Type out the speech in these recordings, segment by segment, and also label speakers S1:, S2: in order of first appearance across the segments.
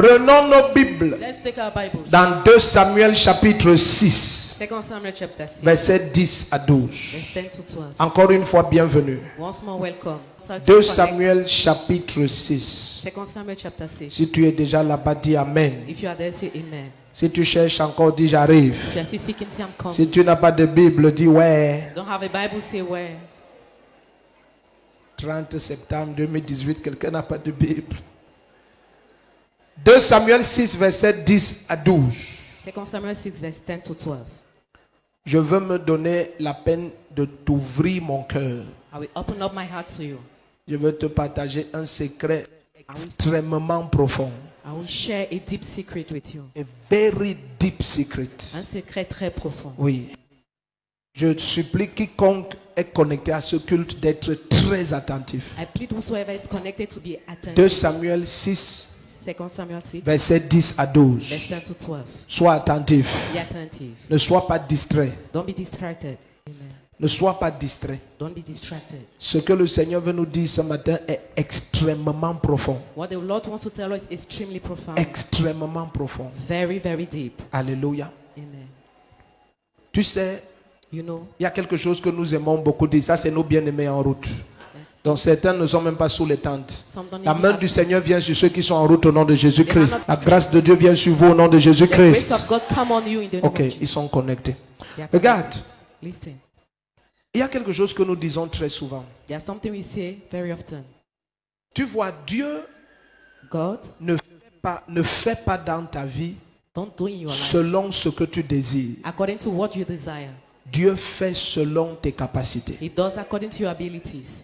S1: Prenons nos Bibles
S2: Let's take our Bibles.
S1: dans 2 Samuel chapitre 6,
S2: 2 Samuel chapter 6,
S1: versets 10 à 12.
S2: verse 10 to 12.
S1: Encore une fois, bienvenue.
S2: Once more, welcome. So to
S1: 2
S2: connect,
S1: Samuel chapitre 6.
S2: 2 Samuel chapter 6.
S1: Si tu es déjà là-bas, dis Amen.
S2: If you are there, say amen.
S1: Si tu cherches encore, dis j'arrive.
S2: If you are still seeking, say I'm coming.
S1: Si tu n'as pas de Bible, dis ouais.
S2: Don't have a Bible, say where.
S1: 30 septembre 2018, quelqu'un n'a pas de Bible. 2 Samuel 6, versets 10 à 12.
S2: 2 Samuel 6, verse 10 to 12.
S1: Je veux me donner la peine de t'ouvrir mon cœur.
S2: I will open up my heart to you.
S1: Je veux te partager un secret extrêmement profond.
S2: I will share a deep secret with you.
S1: A very deep secret.
S2: Un secret très profond.
S1: Oui. Je supplie quiconque est connecté à ce culte d'être très attentif.
S2: I plead whosoever is connected to be
S1: 2
S2: attentive.
S1: Samuel 6,
S2: 2 Samuel 6,
S1: versets 10 à 12.
S2: verse 10 to 12.
S1: Sois attentif.
S2: Be attentive.
S1: Ne sois pas distrait.
S2: Don't be distracted. Amen.
S1: Ne sois pas distrait.
S2: Don't be distracted.
S1: Ce que le Seigneur veut nous dire ce matin est extrêmement profond.
S2: What the Lord wants to tell us is extremely profound.
S1: Extrêmement profond.
S2: Very, very deep.
S1: Alléluia.
S2: Amen.
S1: Tu sais,
S2: You know,
S1: il y a quelque chose que nous aimons beaucoup dire. Ça, c'est nos bien-aimés en route. Donc certains ne sont même pas sous les tentes.
S2: some don't
S1: La
S2: even
S1: main
S2: have
S1: du
S2: tents.
S1: Seigneur vient sur ceux qui sont en route au nom de Jésus-Christ. La grâce de Dieu vient sur vous au nom de
S2: The grace
S1: Jésus-Christ.
S2: of God come on you in the name
S1: Ok,
S2: of
S1: ils
S2: Jesus.
S1: sont connectés.
S2: They are
S1: Regarde,
S2: connected. Listen.
S1: il y a quelque chose que nous disons très souvent.
S2: There's something we say very often.
S1: Tu vois, Dieu
S2: God,
S1: ne fait pas dans ta vie
S2: don't do in your life
S1: selon ce que tu désires.
S2: according to what you desire.
S1: Dieu fait selon tes capacités.
S2: He does according to your abilities.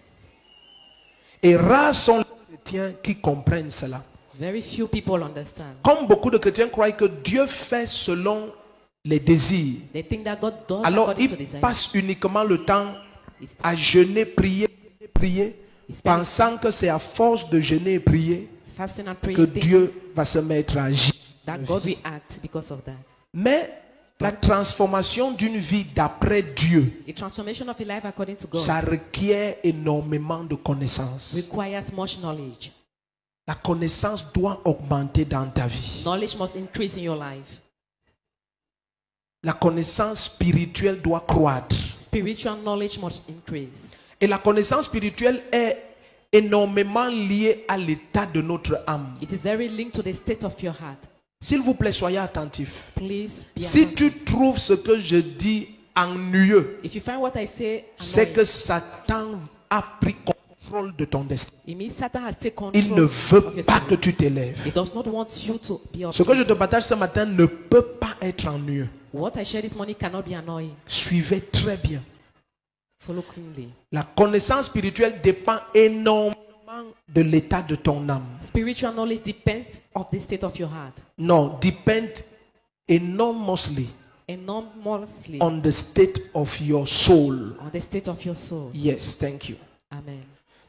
S1: Et rares sont les chrétiens qui comprennent cela.
S2: Very few people understand.
S1: Comme beaucoup de chrétiens croient que Dieu fait selon les désirs,
S2: They think that God does
S1: alors
S2: according to
S1: ils
S2: desire.
S1: passent uniquement le temps
S2: He sp-
S1: à jeûner, prier, pensant que c'est à force de jeûner et prier
S2: fasting and
S1: que
S2: praying, think
S1: Dieu va se mettre à agir.
S2: that God will act because of that.
S1: Mais la transformation d'une vie d'après Dieu,
S2: The transformation of a life according to God
S1: ça requiert énormément de connaissances.
S2: requires much knowledge.
S1: La connaissance doit augmenter dans ta vie.
S2: Knowledge must increase in your life.
S1: La connaissance spirituelle doit croître.
S2: Spiritual knowledge must increase.
S1: Et la connaissance spirituelle est énormément liée à l'état de notre âme.
S2: It is very linked to the state of your heart.
S1: S'il vous plaît, soyez attentifs.
S2: Please be
S1: Si
S2: attentive.
S1: tu trouves ce que je dis ennuyeux,
S2: If you find what I say
S1: c'est
S2: annoying,
S1: que Satan a pris contrôle de ton destin.
S2: it means Satan has taken
S1: Il
S2: control
S1: ne veut
S2: of your
S1: pas que
S2: spirit.
S1: tu t'élèves.
S2: He does not want you to be
S1: Ce que je
S2: uplifted.
S1: te partage ce matin ne peut pas être ennuyeux.
S2: What I share this morning cannot be annoying.
S1: Suivez très bien.
S2: Follow cleanly.
S1: La connaissance spirituelle dépend énormément de l'état de ton âme.
S2: Spiritual knowledge depends on the state of your heart.
S1: Non, depend enormously
S2: Enormously
S1: on the state of your soul.
S2: on the state of your soul.
S1: Yes, thank you.
S2: Amen.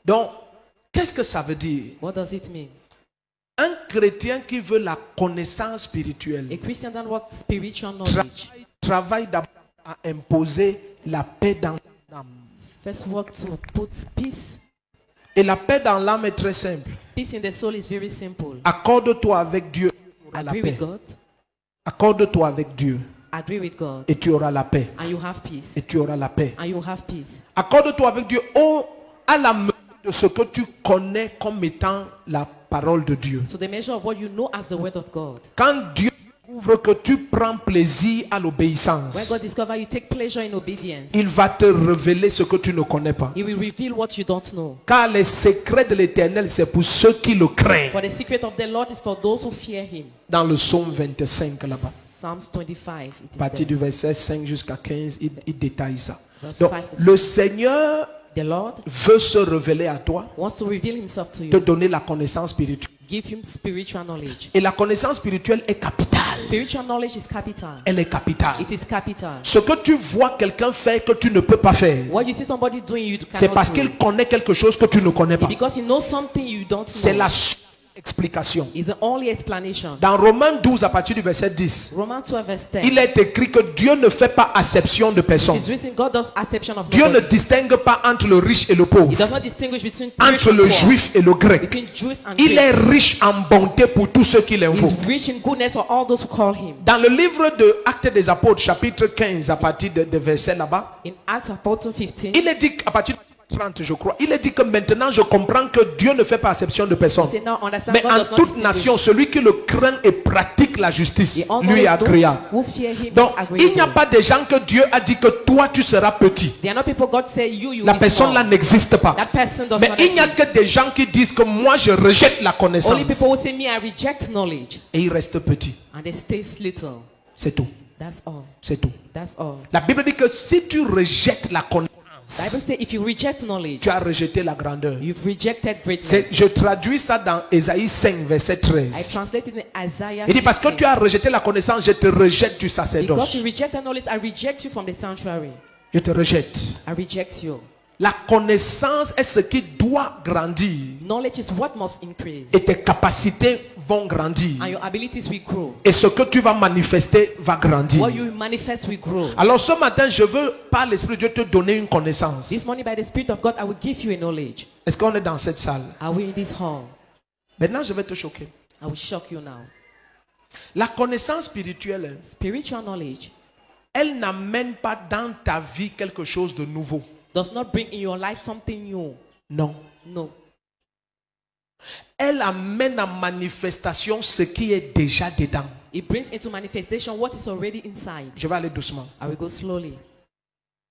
S1: Donc, qu'est-ce que ça veut dire?
S2: What does it mean?
S1: Un chrétien qui veut la connaissance spirituelle
S2: A Christian that wants spiritual knowledge
S1: travaille d'abord à imposer la paix dans l'âme.
S2: first work to put peace.
S1: Et la paix dans l'âme est très simple.
S2: Peace in the soul is very simple.
S1: Accorde-toi avec Dieu, tu auras la
S2: Agree
S1: paix.
S2: with God.
S1: Accorde-toi avec Dieu
S2: Agree with God.
S1: et tu auras la paix.
S2: And you have peace.
S1: Et tu auras la paix.
S2: And you have peace.
S1: Accorde-toi avec Dieu à la mesure de ce que tu connais comme étant la parole de Dieu.
S2: To the measure of what you know as the word of God.
S1: Quand Dieu découvre que tu prends plaisir à
S2: When
S1: l'obéissance,
S2: God discovers you take pleasure in obedience,
S1: il va te révéler ce que tu ne connais pas.
S2: He will reveal what you don't know.
S1: Car les secrets de l'Éternel, c'est pour ceux qui le craignent.
S2: For the secret of the Lord is for those who fear Him.
S1: Dans le psaume 25 là-bas,
S2: Psalms 25. It
S1: à
S2: is
S1: partir
S2: there.
S1: du verset 5 jusqu'à 15, il détaille ça.
S2: Verse
S1: Donc,
S2: 5 to
S1: le Seigneur
S2: The Lord
S1: veut se révéler à toi,
S2: wants to reveal Himself to
S1: te
S2: you.
S1: donner la connaissance spirituelle.
S2: Give Him spiritual knowledge.
S1: Et la connaissance spirituelle est capitale.
S2: Spiritual knowledge is capital.
S1: Elle est capitale.
S2: It is capital.
S1: Ce que tu vois quelqu'un faire que tu ne peux pas faire,
S2: What you see somebody doing, you
S1: c'est
S2: cannot
S1: parce
S2: do.
S1: qu'il connaît quelque chose que tu ne connais pas.
S2: Because He knows something you don't
S1: C'est
S2: know.
S1: la explication.
S2: It's the only explanation.
S1: Dans Romains 12 à partir du verset 10,
S2: Romans 12 verse 10.
S1: il est écrit que Dieu ne fait pas acception de personne.
S2: It is written, God does acception of
S1: Dieu ne
S2: nobody.
S1: distingue pas entre le riche et le
S2: He
S1: pauvre,
S2: does not distinguish between rich
S1: entre
S2: and
S1: le
S2: poor,
S1: juif et le grec.
S2: between Jews and
S1: Il est
S2: Greeks.
S1: riche en bonté pour tous ceux qui
S2: He
S1: l'invoquent.
S2: is rich in goodness for all those who call him.
S1: Dans le livre de Actes des Apôtres, chapitre 15, à partir de versets là-bas,
S2: In Acts of Apostles 15,
S1: il est dit qu'à partir de 30, je crois, il est dit que maintenant je comprends que Dieu ne fait pas acception de personne.
S2: he said, now understand
S1: Mais
S2: God
S1: en
S2: does not
S1: toute
S2: distinguish.
S1: nation, celui qui le craint et pratique la justice,
S2: He honors
S1: lui est
S2: those
S1: agréable.
S2: who fear him
S1: Donc,
S2: is
S1: il n'y a
S2: agreeable.
S1: pas de gens que Dieu a dit que toi tu seras petit.
S2: There are not people God say you
S1: La
S2: be
S1: personne là
S2: small.
S1: n'existe pas.
S2: That person does
S1: Mais
S2: not
S1: il n'y a
S2: exist.
S1: que des gens qui disent que moi je rejette la connaissance.
S2: Only people who say me I reject knowledge
S1: Et ils restent petits.
S2: and they stay little.
S1: C'est tout.
S2: That's all.
S1: C'est tout.
S2: That's all.
S1: La Bible dit que si tu rejettes la connaissance,
S2: Bible says if you reject knowledge,
S1: tu as rejeté la grandeur.
S2: you've rejected greatness.
S1: Je traduis ça dans Ésaïe 5, verset
S2: I
S1: 13.
S2: translated in Isaiah
S1: Il dit parce que
S2: 15.
S1: tu as rejeté la connaissance, je te rejette du
S2: Because
S1: sacerdoce.
S2: you reject knowledge, I reject you from the sanctuary.
S1: Je te rejette.
S2: I reject you.
S1: La connaissance est ce qui doit grandir.
S2: Knowledge is what must increase.
S1: Et tes capacités vont grandir.
S2: And your abilities will grow.
S1: Et ce que tu vas manifester va grandir.
S2: What you manifest will grow.
S1: Alors ce matin, je veux par l'Esprit de Dieu te donner une connaissance.
S2: This morning, by the Spirit of God, I will give you a knowledge.
S1: Est-ce qu'on est dans cette salle?
S2: Are we in this hall?
S1: Maintenant, je vais te choquer.
S2: I will shock you now.
S1: La connaissance spirituelle,
S2: Spiritual knowledge
S1: elle n'amène pas dans ta vie quelque chose de nouveau.
S2: does not bring in your life something new.
S1: Non.
S2: No.
S1: Elle amène en manifestation ce qui est déjà dedans.
S2: It brings into manifestation what is already inside.
S1: Je vais aller doucement.
S2: I will go slowly.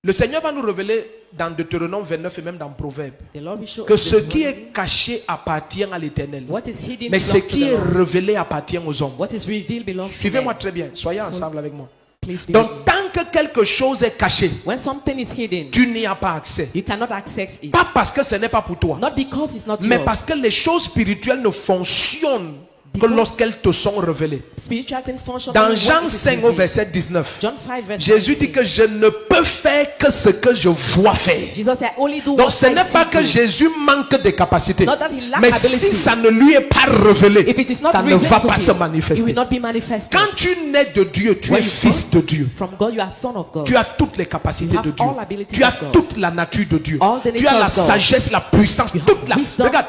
S1: Le Seigneur va nous révéler dans Deutéronome 29 et même dans Proverbe
S2: The Lord will show
S1: que
S2: us
S1: ce
S2: this
S1: qui
S2: morning.
S1: est caché appartient à l'Éternel.
S2: What is hidden
S1: Mais ce
S2: belongs to
S1: qui
S2: the
S1: est
S2: Lord.
S1: révélé appartient aux hommes.
S2: What is revealed belongs to
S1: Suivez-moi
S2: men.
S1: très bien. Soyez ensemble avec moi.
S2: Please be with me.
S1: Donc, tant que quelque chose est caché,
S2: When something is hidden,
S1: tu n'y as pas accès.
S2: you cannot access it.
S1: Pas parce que ce n'est pas pour toi,
S2: Not because it's not
S1: mais
S2: yours.
S1: parce que les choses spirituelles ne fonctionnent que lorsqu'elles te sont révélées.
S2: Spiritual things function
S1: Dans
S2: only when
S1: Jean
S2: it is
S1: 5 au
S2: revealed.
S1: verset 19,
S2: John 5 verse
S1: Jésus dit
S2: 19.
S1: que je ne peux faire que ce que je vois faire.
S2: Jesus said, only do
S1: Donc
S2: what
S1: ce
S2: I
S1: n'est pas
S2: see
S1: que
S2: do.
S1: Jésus manque de capacité.
S2: Not that he lacks
S1: Mais
S2: ability.
S1: si ça ne lui est pas révélé,
S2: If it is not
S1: ça ne
S2: revealed
S1: va
S2: to
S1: pas
S2: him,
S1: se
S2: it
S1: manifester.
S2: will not be manifested.
S1: Quand tu nais de Dieu, tu
S2: When
S1: es
S2: you
S1: fils de Dieu.
S2: From God, you are son of God.
S1: Tu as toutes les capacités
S2: You have
S1: de Dieu.
S2: all abilities
S1: Tu as
S2: of God.
S1: toute la nature de Dieu.
S2: All the
S1: Tu
S2: nature
S1: as la
S2: of God.
S1: sagesse, la puissance,
S2: You have
S1: toute la...
S2: wisdom.
S1: Regarde,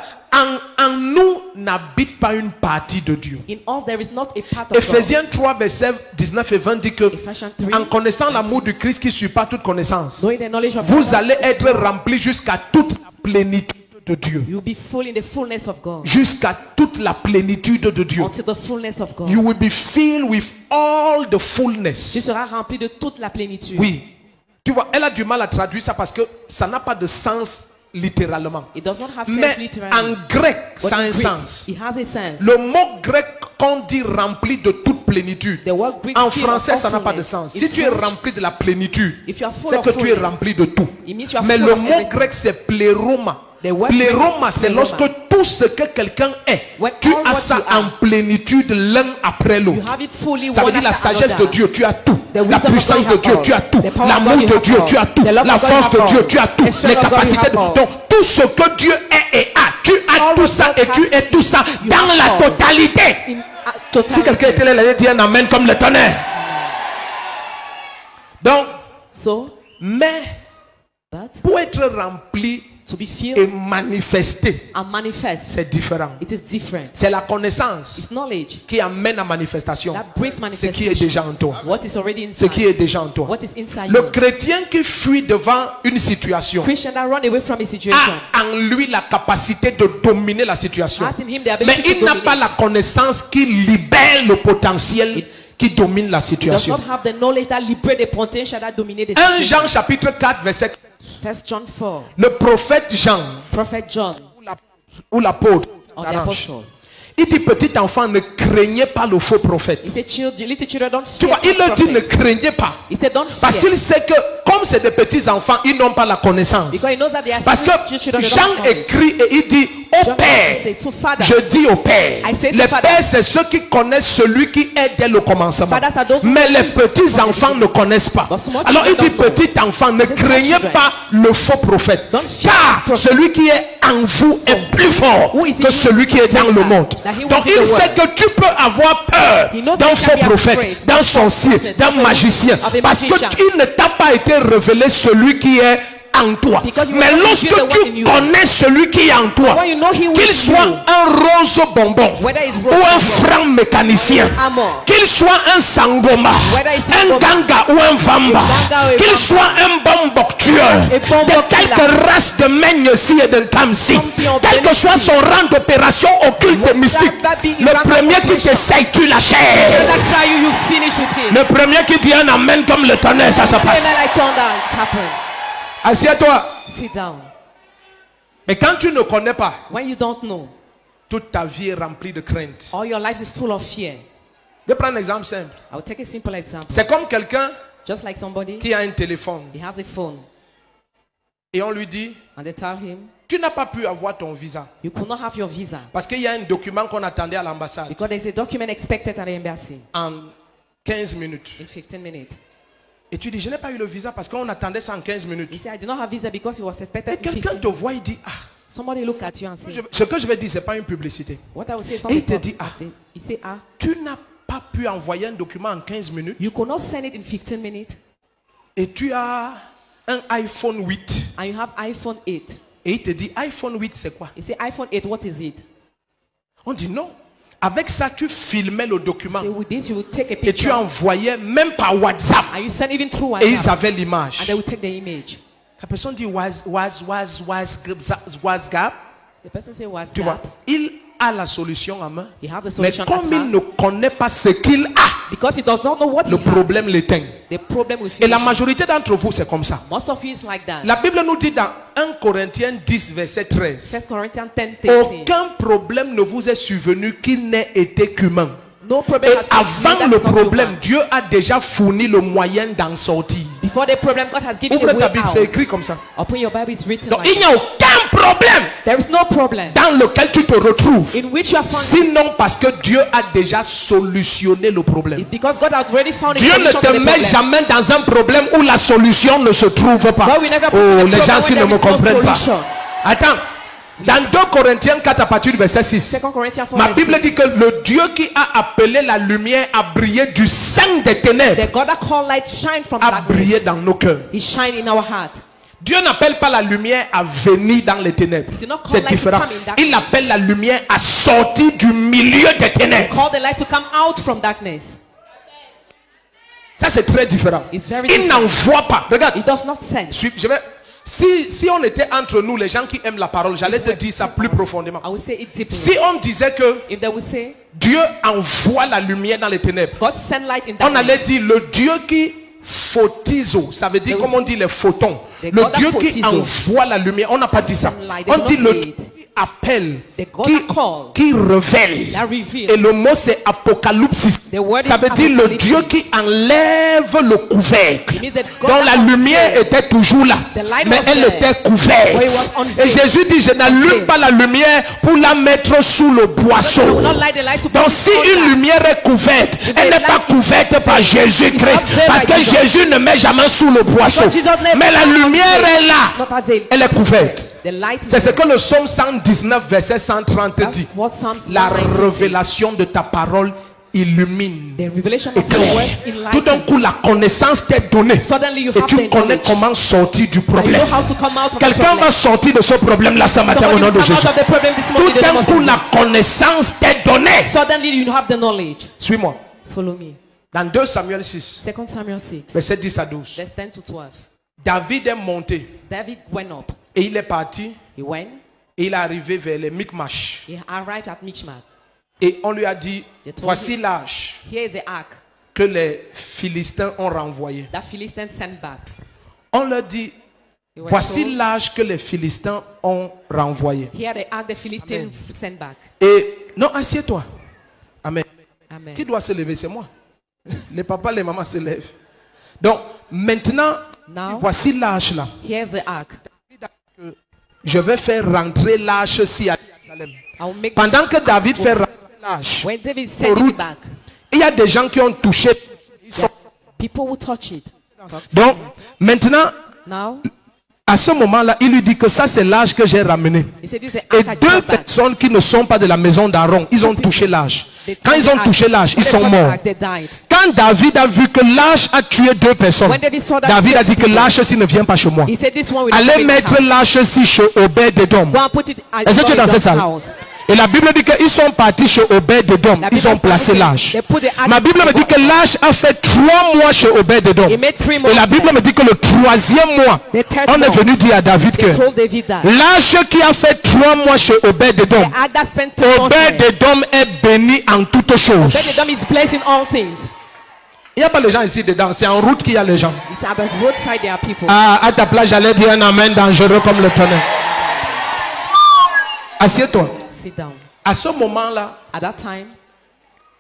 S1: en nous n'habite pas une partie de Dieu.
S2: In us, there is not a part of
S1: Éphésiens
S2: God.
S1: 3, verset 19 et 20 dit que
S2: Ephesians 3,
S1: en connaissant l'amour du Christ qui surpasse toute connaissance,
S2: knowing the knowledge of
S1: vous
S2: God,
S1: allez être remplis jusqu'à toute la plénitude de Dieu.
S2: you'll be full in the fullness of God.
S1: Jusqu'à toute la plénitude de Dieu.
S2: Until the fullness of God.
S1: You will be filled with all the
S2: Tu
S1: fullness.
S2: seras rempli de toute la plénitude.
S1: Oui. Tu vois, elle a du mal à traduire ça parce que ça n'a pas de sens littéralement.
S2: It does not have sense
S1: Mais
S2: literally.
S1: en grec,
S2: But
S1: ça a
S2: in
S1: un
S2: Greek,
S1: sens.
S2: it has a sense.
S1: Le mot grec qu'on dit rempli de toute plénitude,
S2: The word Greek
S1: en
S2: filled
S1: français,
S2: of
S1: ça n'a pas de
S2: fullness.
S1: sens.
S2: In
S1: Si tu es
S2: French,
S1: rempli de la plénitude,
S2: if you are full
S1: c'est
S2: of
S1: que tu es
S2: fullness,
S1: rempli de tout.
S2: it means you are
S1: Mais
S2: full
S1: le
S2: of
S1: mot
S2: everything.
S1: grec, c'est pléroma.
S2: The word
S1: Pléroma,
S2: Greek is
S1: c'est
S2: pleroma.
S1: lorsque tout ce que quelqu'un est,
S2: When
S1: tu
S2: all
S1: as
S2: what
S1: ça
S2: you are,
S1: en plénitude l'un après
S2: You
S1: l'autre.
S2: have it fully
S1: Ça veut
S2: one
S1: dire la
S2: after
S1: sagesse de
S2: another.
S1: Dieu, tu as tout.
S2: The
S1: La
S2: wisdom of
S1: puissance
S2: God,
S1: de
S2: you
S1: Dieu,
S2: have
S1: tu as
S2: all.
S1: tout.
S2: The power of
S1: L'amour
S2: God, you
S1: de
S2: have
S1: Dieu,
S2: all.
S1: tu as tout.
S2: The love
S1: La
S2: of God,
S1: force
S2: you
S1: de
S2: have
S1: Dieu,
S2: all.
S1: tu as tout.
S2: The strength
S1: Les
S2: of God, you
S1: capacités
S2: have
S1: de
S2: all.
S1: donc tout ce que Dieu est et a, tu as
S2: All
S1: tout
S2: what
S1: ça
S2: God
S1: et tu
S2: has
S1: es tout ça
S2: you
S1: dans
S2: have
S1: la
S2: all.
S1: totalité.
S2: In
S1: Si quelqu'un était là, il allait dire un amen comme le tonnerre. Donc,
S2: So,
S1: mais
S2: but
S1: pour être rempli
S2: to be filled
S1: et manifesté,
S2: and manifest,
S1: c'est différent.
S2: it is different.
S1: C'est la connaissance
S2: It's knowledge
S1: qui amène à manifestation
S2: that brings
S1: ce qui est
S2: manifestation.
S1: déjà en toi.
S2: What is already
S1: Ce qui
S2: inside.
S1: est déjà en toi.
S2: What is inside
S1: Le
S2: you.
S1: chrétien qui fuit devant une situation
S2: Christian that run away from a situation.
S1: a en lui la capacité de dominer la situation.
S2: Has in him the
S1: Mais
S2: ability
S1: il
S2: to
S1: n'a
S2: dominate.
S1: pas la connaissance qui libère le potentiel qui domine la
S2: He does
S1: situation.
S2: not have the knowledge that liberates the potential that dominate the
S1: 1
S2: situation.
S1: Jean chapitre 4 verset
S2: 1 John 4.
S1: le prophète Jean
S2: Prophet John
S1: ou l'apôtre
S2: or the
S1: arrange.
S2: apostle.
S1: Il dit petit enfant ne craignez pas le faux prophète.
S2: He said, little children don't
S1: Tu
S2: fear
S1: vois, il
S2: false
S1: leur dit ne
S2: prophets.
S1: craignez pas.
S2: He said, don't
S1: Parce
S2: fear.
S1: qu'il sait que comme c'est des petits enfants, ils n'ont pas la connaissance.
S2: Because he knows that they are
S1: Parce que
S2: spiritual children, they don't
S1: Jean
S2: have knowledge.
S1: écrit et il dit au
S2: John
S1: Père.
S2: say to fathers.
S1: Je dis au Père.
S2: I say to
S1: Les
S2: fathers.
S1: pères, c'est ceux qui connaissent celui qui est dès le commencement.
S2: Fathers are those who
S1: Mais
S2: know
S1: les
S2: him
S1: petits
S2: from the
S1: enfants ne connaissent pas.
S2: But small
S1: Alors il
S2: children
S1: dit,
S2: don't know.
S1: petit enfant, ne
S2: This is small
S1: craignez
S2: children.
S1: pas le faux prophète.
S2: Don't fear
S1: Car
S2: this prophet.
S1: celui qui est en vous est plus fort
S2: Who is in
S1: que
S2: you
S1: celui qui est dans le
S2: greater
S1: monde.
S2: than he
S1: Donc
S2: was in
S1: il
S2: the
S1: sait
S2: world.
S1: que tu peux avoir peur
S2: He knows
S1: d'un
S2: that you
S1: faux
S2: can be
S1: prophète,
S2: afraid
S1: d'un
S2: of a
S1: sorcier,
S2: prophet,
S1: d'un
S2: of a
S1: magicien.
S2: of a
S1: Parce que
S2: magician.
S1: il ne t'a pas été révélé celui qui est en toi.
S2: Because you
S1: Mais
S2: will not
S1: lorsque
S2: reveal the one in
S1: tu
S2: you.
S1: connais celui qui est en toi,
S2: When you know he will
S1: qu'il
S2: be
S1: soit
S2: you.
S1: un rose bonbon
S2: Whether it's
S1: ou
S2: rose
S1: un
S2: bonbon,
S1: franc mécanicien,
S2: armor,
S1: qu'il soit un sangoma,
S2: Whether it's
S1: un
S2: sangoma,
S1: ganga ou un vamba,
S2: ganga ou un
S1: qu'il
S2: vamba,
S1: soit un bombok tueur,
S2: et bombok
S1: de quelque
S2: killer,
S1: race de Menyesi et de Kamsi,
S2: champion
S1: quel que
S2: Benessi,
S1: soit son rang d'opération occulte et mystique,
S2: that be
S1: le
S2: rank of
S1: premier qui
S2: operation.
S1: t'essaye, tu
S2: When
S1: l'achèves.
S2: I try you, you finish with him.
S1: Le premier qui dit un amen comme le tonnerre, ça se
S2: Say
S1: passe.
S2: that like thunder, it happened.
S1: Assieds-toi.
S2: Sit down.
S1: Mais quand tu ne connais pas,
S2: When you don't know,
S1: toute ta vie est remplie de crainte.
S2: all your life is full of fear.
S1: Je vais prendre un exemple simple.
S2: I will take a simple example.
S1: C'est comme quelqu'un
S2: Just like somebody,
S1: qui a un téléphone
S2: he has a phone,
S1: et on lui dit,
S2: and they tell him,
S1: tu n'as pas pu avoir ton visa
S2: you could not have your visa
S1: parce qu'il y a un document qu'on attendait à l'ambassade
S2: because there's a document expected at the embassy
S1: en 15 minutes.
S2: in 15 minutes.
S1: Et tu dis, je n'ai pas eu le visa parce qu'on attendait ça en 15 minutes.
S2: He said, I did not have visa because it was
S1: Et
S2: expected in
S1: quelqu'un
S2: 15.
S1: te voit, il dit, ah,
S2: Somebody look at you and say,
S1: ce que je vais dire, ce n'est pas une publicité.
S2: what I will say is not
S1: Et il
S2: a
S1: te
S2: public
S1: dit, ah.
S2: update. He say,
S1: Tu n'as pas pu envoyer un document en 15 minutes
S2: you could not send it in 15 minutes,
S1: et tu as un iPhone 8.
S2: and you have iPhone 8.
S1: Et il te dit, iPhone 8, c'est quoi?
S2: He say, iPhone 8, what is it?
S1: On dit non. Avec ça, tu filmais le document
S2: Say, with this, you will take a
S1: et tu
S2: picture,
S1: envoyais même par WhatsApp
S2: and you send even through
S1: et ils
S2: WhatsApp,
S1: avaient l'image.
S2: and they will take the image.
S1: La personne dit WhatsApp.
S2: The person say, what's
S1: Tu vois,
S2: that?
S1: il a la solution en main.
S2: He has a
S1: Mais
S2: solution at
S1: comme il
S2: hand.
S1: ne connaît pas ce qu'il a,
S2: Because he does not know what
S1: le
S2: he has,
S1: problème l'éteint.
S2: the problem will
S1: Et la
S2: finish.
S1: majorité d'entre vous, c'est comme ça.
S2: Most of you is like that.
S1: La Bible nous dit dans 1 Corinthiens 10, verset 13,
S2: 1 Corinthians 10:13.
S1: aucun problème ne vous est survenu qui n'ait été qu'humain.
S2: No problem
S1: Et
S2: has been seen
S1: avant
S2: that
S1: le
S2: is not
S1: problème,
S2: human.
S1: Dieu a déjà fourni le moyen d'en sortir.
S2: Before the problem, God has given
S1: Ouvre
S2: a
S1: ta
S2: way
S1: Bible, c'est
S2: out.
S1: écrit comme ça.
S2: Open your Bible, it's written
S1: Donc
S2: like
S1: il n'y a aucun problème
S2: there is no problem
S1: dans lequel tu te retrouves.
S2: in which you are found.
S1: Sinon parce que Dieu a déjà solutionné le problème.
S2: It's because God has already found a
S1: Dieu ne
S2: solution
S1: te
S2: to the
S1: met
S2: problem.
S1: jamais dans un problème où la solution ne se trouve pas.
S2: God will never put
S1: Oh,
S2: you in a
S1: les
S2: problem
S1: gens s'ils
S2: where
S1: ne me
S2: there is no
S1: comprennent pas.
S2: solution.
S1: Attends. Dans 2 Corinthiens 4 à partir du verset 6.
S2: 2 Corinthians 4
S1: Ma
S2: verse
S1: Bible
S2: 6.
S1: dit que le Dieu qui a appelé la lumière à briller du sein des ténèbres
S2: The God that called light shine from
S1: a brillé
S2: darkness.
S1: dans nos cœurs.
S2: He shine in our heart.
S1: Dieu n'appelle pas la lumière à venir dans les ténèbres.
S2: did not call
S1: C'est
S2: light to
S1: différent.
S2: come in darkness.
S1: Il appelle la lumière à sortir du milieu des ténèbres.
S2: Call the light to come out from darkness.
S1: Ça c'est très différent.
S2: It's very
S1: Il
S2: different.
S1: n'envoie pas. Regarde.
S2: It does not send.
S1: Si on était entre nous, les gens qui aiment la parole, j'allais te dire ça plus profondément.
S2: I will say it deeply.
S1: Si on disait que
S2: If they will say,
S1: Dieu envoie la lumière dans les ténèbres,
S2: God send light in
S1: on
S2: darkness.
S1: allait dire le Dieu qui photiso, ça veut dire
S2: They
S1: comme
S2: will
S1: on dit les photons.
S2: The
S1: Le
S2: God that
S1: Dieu qui
S2: photiso.
S1: envoie la lumière, on n'a pas dit ça.
S2: Send light. They
S1: On
S2: do
S1: dit
S2: not
S1: le
S2: say
S1: Dieu
S2: it.
S1: qui appelle,
S2: The God that call.
S1: qui révèle.
S2: That reveal.
S1: Et le mot c'est apocalypse.
S2: The word
S1: Ça
S2: is
S1: veut dire le
S2: apocalypse.
S1: Dieu qui enlève le couvercle.
S2: It means that God
S1: Donc
S2: that
S1: la lumière
S2: unveiled.
S1: était toujours là,
S2: The light
S1: mais
S2: was
S1: elle
S2: there.
S1: était
S2: But it
S1: couverte.
S2: was unveiled.
S1: Et Jésus dit, je n'allume
S2: Unveiled.
S1: pas la lumière pour la mettre sous le
S2: I will
S1: boisseau.
S2: not light the light to
S1: Donc
S2: put
S1: si
S2: it on
S1: une
S2: that.
S1: lumière est couverte, elle n'est
S2: the
S1: pas
S2: light is
S1: couverte par Jésus-Christ.
S2: It's not
S1: Parce que
S2: veiled by Jesus.
S1: Jésus ne met jamais sous le boisseau.
S2: Because Jesus never
S1: Mais la
S2: light
S1: lumière
S2: unveiled.
S1: est là.
S2: Not unveiled.
S1: Elle est couverte.
S2: The light is
S1: C'est ce
S2: there.
S1: que le psaume 119, verset 130
S2: That's
S1: dit.
S2: what Psalms
S1: La
S2: 119
S1: révélation de ta parole illumine.
S2: The revelation
S1: Et
S2: of your word
S1: tout d'un
S2: enlightens.
S1: coup, la connaissance t'est donnée.
S2: Suddenly you
S1: Et
S2: have
S1: tu
S2: the
S1: connais
S2: knowledge.
S1: comment sortir du
S2: And you
S1: problème.
S2: know how to come out of the
S1: Quelqu'un
S2: problem.
S1: va sortir de ce problème-là ce matin au
S2: Somebody
S1: nom
S2: will
S1: de
S2: come out
S1: Jésus.
S2: of the problem this morning in
S1: Tout
S2: the name
S1: d'un
S2: of
S1: coup,
S2: Jesus.
S1: la connaissance t'est donnée.
S2: Suddenly you have the knowledge.
S1: Suis-moi.
S2: Follow me.
S1: Dans 2 Samuel 6,
S2: 2 Samuel 6,
S1: verset 10 à 12.
S2: verse 10 to 12.
S1: David est monté
S2: David went up.
S1: et il est parti
S2: He went.
S1: et il est arrivé vers les Micmash.
S2: He arrived at Michmash.
S1: Et on lui a dit,
S2: They told
S1: voici
S2: him,
S1: l'âge
S2: here is the ark
S1: que les Philistins ont renvoyé.
S2: that Philistines sent back.
S1: On leur dit,
S2: They were
S1: voici
S2: told,
S1: l'âge que les Philistins ont renvoyé.
S2: here the ark the Philistines sent back.
S1: Et non, assieds-toi. Amen.
S2: Amen.
S1: Qui doit se lever? C'est moi. Les papas, les mamans se lèvent. Donc, maintenant,
S2: Now,
S1: voici l'arche là.
S2: here's the ark.
S1: Je vais faire rentrer l'arche-ci à Jérusalem.
S2: I will make
S1: Pendant que David fait rentrer l'arche,
S2: when David
S1: aux
S2: sent it
S1: routes,
S2: back,
S1: il y a des gens qui ont touché.
S2: people will touch it.
S1: Donc, maintenant,
S2: Now,
S1: à ce moment-là, il lui dit que ça, c'est l'arche que j'ai ramené.
S2: he said, this is the
S1: Et
S2: ark I
S1: deux
S2: brought back.
S1: personnes qui ne sont pas de la maison d'Aaron, ils ont touché l'arche. Quand ils ont touché l'arche, ils sont morts.
S2: They died.
S1: Quand David a vu que l'arche a tué deux personnes,
S2: When David saw that,
S1: David a dit que l'arche-ci ne vient pas chez moi.
S2: he said, this one will
S1: Allez
S2: not
S1: mettre l'arche-ci chez Obed-Edom.
S2: go and put it at
S1: Est-ce que tu es dans cette salle?
S2: house.
S1: Et la Bible dit qu'ils sont partis chez Obed-Edom.
S2: La
S1: Ils
S2: Bible
S1: ont placé
S2: dit-
S1: l'arche.
S2: they put the ark-
S1: Ma Bible me dit que l'arche a fait 3 mois chez Obed-Edom.
S2: He made 3
S1: Et
S2: months
S1: la Bible
S2: there.
S1: me dit que le 3e mois,
S2: The third
S1: on est
S2: month,
S1: venu dire à David que
S2: They told David that.
S1: l'arche qui a fait 3 mois chez Obed-Edom,
S2: The ark that spent 3 months there.
S1: Obed-Edom est béni en toutes choses.
S2: Obed-Edom is blessed in all things.
S1: Il n'y a pas les gens ici dedans, c'est en route qu'il y a les gens.
S2: It's at the roadside there are people.
S1: Ah, à ta place, j'allais dire un amen dangereux comme le tonnerre. Assieds-toi.
S2: Sit down.
S1: À ce moment-là,
S2: At that time,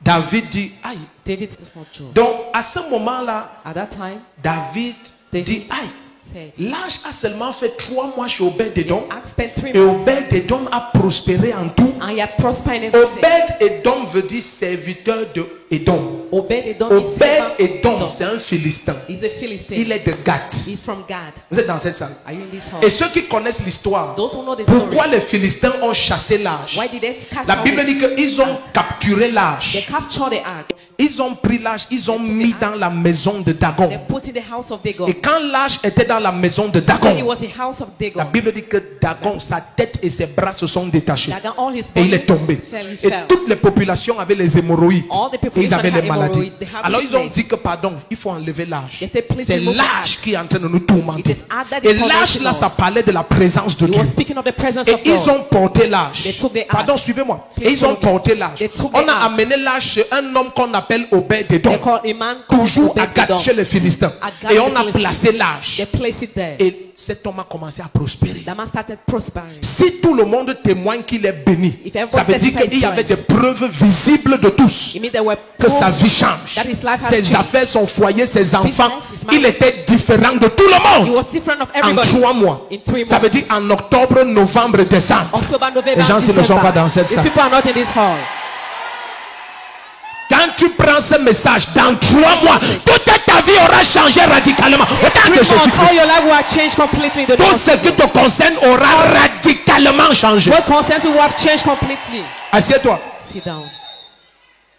S1: David dit, aïe.
S2: David does not joy.
S1: Donc, à ce moment-là,
S2: At that time,
S1: David dit, aïe.
S2: said,
S1: L'arche a seulement fait 3 mois chez Obed-Edom.
S2: ark spent 3
S1: Et
S2: months
S1: Obed-Edom a prospéré en tout.
S2: and he has prospered in everything.
S1: Obed-Edom veut dire serviteur de Edom.
S2: Obed-Edom is
S1: Obed-Edom, c'est un Philistin.
S2: He's a Philistine.
S1: Il est de Gath.
S2: He's from Gad.
S1: Vous êtes dans cette salle.
S2: Are you in this
S1: Et
S2: house?
S1: ceux qui connaissent l'histoire,
S2: Those who know the story.
S1: pourquoi les Philistins ont chassé l'arche?
S2: Why did they cast
S1: La
S2: out
S1: Bible
S2: the-
S1: dit qu'ils ont capturé
S2: They
S1: l'arche.
S2: captured the ark.
S1: Ils ont pris l'arche, ils ont mis dans la maison de Dagon.
S2: They put in the house of Dagon.
S1: Et quand l'arche était dans la maison de
S2: When it
S1: Dagon,
S2: was the house of
S1: la
S2: Dagon,
S1: Bible dit que Dagon, sa tête et ses bras se sont détachés.
S2: Dagon, all his
S1: Et il
S2: body
S1: est tombé.
S2: fell, he
S1: Et
S2: fell.
S1: toutes les populations avaient les hémorroïdes.
S2: All the
S1: Et
S2: population
S1: ils avaient
S2: had
S1: les maladies.
S2: hemorrhoids. They had
S1: Alors ils ont
S2: sickness.
S1: dit que pardon, il faut enlever l'arche.
S2: They said, please
S1: C'est
S2: remove the
S1: l'arche
S2: ark.
S1: qui est en train de nous tourmenter.
S2: It is ark that is
S1: Et l'arche
S2: tormenting
S1: là,
S2: us.
S1: ça parlait de la présence de
S2: He
S1: Dieu.
S2: was speaking of the presence
S1: Et
S2: of
S1: ils
S2: God.
S1: ont porté l'arche.
S2: They took the ark.
S1: Pardon, suivez-moi.
S2: Please
S1: Et ils ont
S2: follow me.
S1: porté l'arche.
S2: They took the
S1: On a
S2: ark.
S1: amené l'arche chez un homme qu'on appelle Obed-Edom.
S2: They called a man called
S1: Toujours à Gath
S2: Obed-Edom.
S1: chez les Philistins.
S2: At Gath,
S1: Et on
S2: the
S1: a
S2: Philistines.
S1: placé l'arche.
S2: They placed it there.
S1: Et cet homme a commencé à prospérer.
S2: That man started prospering.
S1: Si tout le monde témoigne qu'il est béni,
S2: If everyone
S1: ça veut dire
S2: testifies
S1: qu'il y avait des
S2: Christ.
S1: preuves visibles de tous
S2: It means there were
S1: que sa
S2: proof
S1: vie change.
S2: that his life has
S1: Ses
S2: changed.
S1: affaires, son foyer, ses enfants,
S2: his marriage.
S1: il était différent de tout le
S2: He
S1: monde
S2: was different of
S1: en
S2: everybody.
S1: 3 mois.
S2: In 3
S1: Ça veut
S2: months.
S1: dire en octobre, novembre, décembre.
S2: October, November,
S1: Les gens, s'ils ne sont
S2: December.
S1: pas dans cette
S2: These
S1: salle.
S2: people are not in this hall.
S1: Quand tu prends ce message, dans 3 mois, toute ta vie aura changé radicalement. Autant
S2: 3
S1: que
S2: months, all
S1: Jésus-Christ.
S2: your life will have changed completely. in the
S1: Tout
S2: name of
S1: ce qui
S2: Jesus.
S1: te concerne aura radicalement changé.
S2: What concerns you will have changed completely.
S1: Assieds-toi.
S2: Sit down.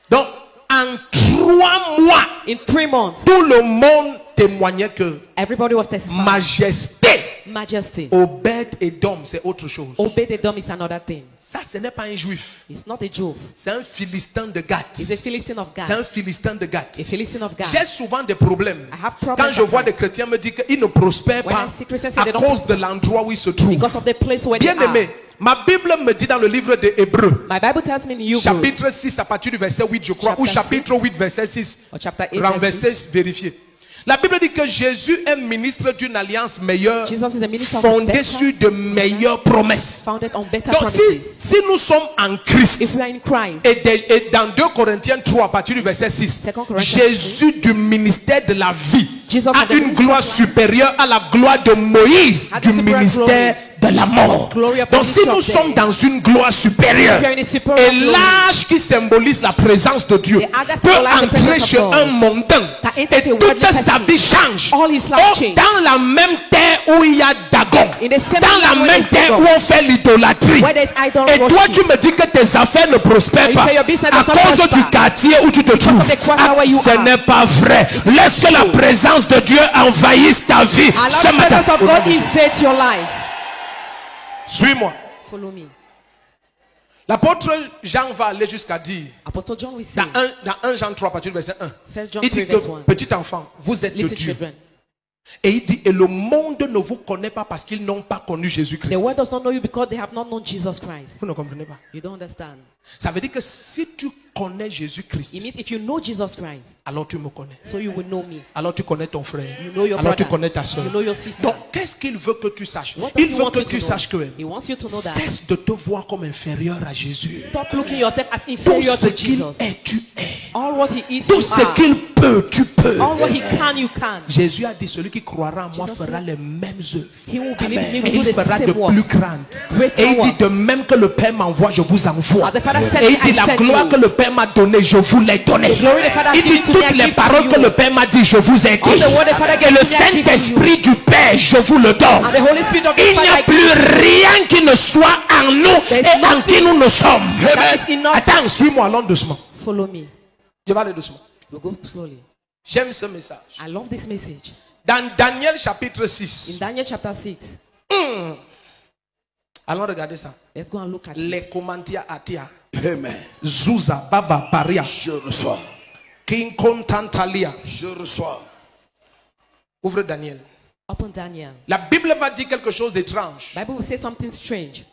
S1: Donc, en 3 mois,
S2: In 3 months,
S1: tout le monde témoignait que
S2: everybody was testifying.
S1: majesté,
S2: Majesty.
S1: Obed-Edom, c'est autre chose.
S2: Obed-Edom is another thing.
S1: Ça, ce n'est pas un juif.
S2: He's not a Jew.
S1: C'est un Philistin de Gath.
S2: He's a Philistine of
S1: C'est un
S2: God.
S1: Philistin de Gath.
S2: A Philistine of God.
S1: J'ai souvent des problèmes.
S2: I have problems
S1: Quand je vois des
S2: sometimes.
S1: chrétiens me dire qu'ils ne prospèrent
S2: When
S1: pas
S2: I see Christians say
S1: à
S2: they don't
S1: cause de l'endroit où ils se trouvent.
S2: Because of the place where they
S1: Bien
S2: are.
S1: aimé, ma Bible me dit dans le livre des Hébreux,
S2: My Bible tells me in Hebrews,
S1: chapitre 6 à partir du verset 8, je crois, ou
S2: Chapter
S1: chapitre
S2: 6,
S1: 8, verset 6,
S2: or chapter 8,
S1: renversé, vérifié. La Bible dit que Jésus est ministre d'une alliance meilleure,
S2: Jesus is a minister of
S1: fondée
S2: better,
S1: sur de meilleures promesses.
S2: founded on better
S1: Donc
S2: promises.
S1: si nous sommes en
S2: If
S1: Christ,
S2: we are in Christ,
S1: et dans 2 Corinthiens 3 à partir du verset 6,
S2: 2 Corinthians
S1: Jésus du ministère de la vie
S2: Jesus
S1: a
S2: of the
S1: une
S2: ministry
S1: gloire
S2: of life
S1: supérieure à la gloire de Moïse
S2: has
S1: du
S2: a superior
S1: ministère de la mort.
S2: Glory of the
S1: Donc si
S2: ministry
S1: nous
S2: of
S1: sommes
S2: death.
S1: dans une gloire supérieure,
S2: If you are in a superior
S1: et
S2: glory,
S1: l'âge qui symbolise la présence de Dieu
S2: The other
S1: peut
S2: symbolise the
S1: entrer
S2: presence of
S1: chez
S2: God.
S1: un mondain
S2: Can enter
S1: et
S2: a worldly
S1: toute sa
S2: person.
S1: vie change.
S2: All his life
S1: Oh,
S2: change.
S1: dans la même terre où il y a Dagon,
S2: In the same
S1: dans la
S2: land where
S1: même
S2: there's
S1: terre
S2: Dagon,
S1: où on fait l'idolâtrie,
S2: where there's idol
S1: et toi
S2: worship.
S1: tu me dis que tes affaires ne prospèrent
S2: You
S1: pas
S2: say your business
S1: à
S2: does not
S1: cause
S2: prosper.
S1: du quartier où tu te trouves.
S2: of the quarter where you
S1: Ce
S2: are.
S1: n'est pas vrai. Laisse que la
S2: true.
S1: présence de Dieu envahisse ta vie
S2: Allow
S1: ce
S2: the
S1: matin.
S2: presence of God invade your life.
S1: Suis-moi.
S2: Follow me.
S1: L'apôtre Jean va aller jusqu'à dire,
S2: Apostle John will say,
S1: dans 1 Jean 3, à partir du verset 1,
S2: 1 John
S1: il dit
S2: 3
S1: que,
S2: verse 1,
S1: petit enfant, vous êtes de
S2: little
S1: Dieu.
S2: children,
S1: Et il dit, et le monde ne vous connaît pas parce qu'ils n'ont pas connu Jésus-Christ.
S2: the world does not know you because they have not known Jesus Christ.
S1: Vous ne comprenez pas.
S2: You don't understand.
S1: Ça veut dire que si tu connais Jésus-Christ,
S2: It means if you know Jesus Christ,
S1: alors tu me connais.
S2: so you will know me.
S1: Alors tu connais ton frère.
S2: You know your
S1: Alors tu
S2: brother.
S1: connais ta soeur.
S2: You know your sister.
S1: Donc qu'est-ce qu'il veut que tu saches?
S2: What does
S1: Il
S2: he
S1: veut
S2: want
S1: que
S2: you to
S1: tu
S2: know?
S1: saches que
S2: He wants you to know that.
S1: cesse de te voir comme inférieur à Jésus.
S2: Stop looking yourself as
S1: Tout
S2: inferior
S1: ce
S2: to
S1: qu'il
S2: Jesus.
S1: est, tu es.
S2: All what he is,
S1: Tout
S2: you
S1: ce
S2: are.
S1: qu'il peut, peux, tu peux.
S2: All what he can, you can.
S1: Jésus a dit, celui qui croira en moi
S2: Jesus
S1: fera
S2: said,
S1: les mêmes œuvres.
S2: He will believe in me,
S1: Et
S2: will do
S1: il
S2: the
S1: fera de
S2: same
S1: plus
S2: work.
S1: grandes.
S2: Greater
S1: Et il dit,
S2: works.
S1: de même que le Père m'envoie, je vous envoie.
S2: As the Father said,
S1: Et il
S2: I
S1: dit, la
S2: sent
S1: gloire
S2: you.
S1: que le Père m'a donnée, je vous l'ai donnée.
S2: Glory the Father
S1: Il dit,
S2: given to me,
S1: toutes
S2: I
S1: les
S2: give to
S1: paroles
S2: you.
S1: que le Père m'a dit, je vous ai dit.
S2: All the word the Father
S1: Et
S2: gave
S1: le
S2: to me, I give to
S1: Saint-Esprit du Père, je vous le donne.
S2: And the Holy Spirit of the
S1: Il n'y
S2: Father
S1: a
S2: I
S1: plus
S2: give to you.
S1: rien qui ne soit en nous
S2: There is
S1: et en qui nous ne sommes.
S2: That is enough.
S1: Attends, suis-moi, allons doucement.
S2: Follow me.
S1: Je vais aller doucement.
S2: We'll go slowly.
S1: J'aime ce message.
S2: I love this message.
S1: Dans Daniel chapitre
S2: In
S1: 6,
S2: Daniel chapter 6,
S1: allons regarder ça.
S2: let's go and look at it.
S1: Les commentaires Atia,
S3: Amen.
S1: Zuza, Baba, Paria,
S3: Je reçois.
S1: King Kontantalia.
S3: Je reçois.
S1: Ouvre Daniel.
S2: Open Daniel.
S1: La Bible va dire quelque chose d'étrange.
S2: Bible will say something strange.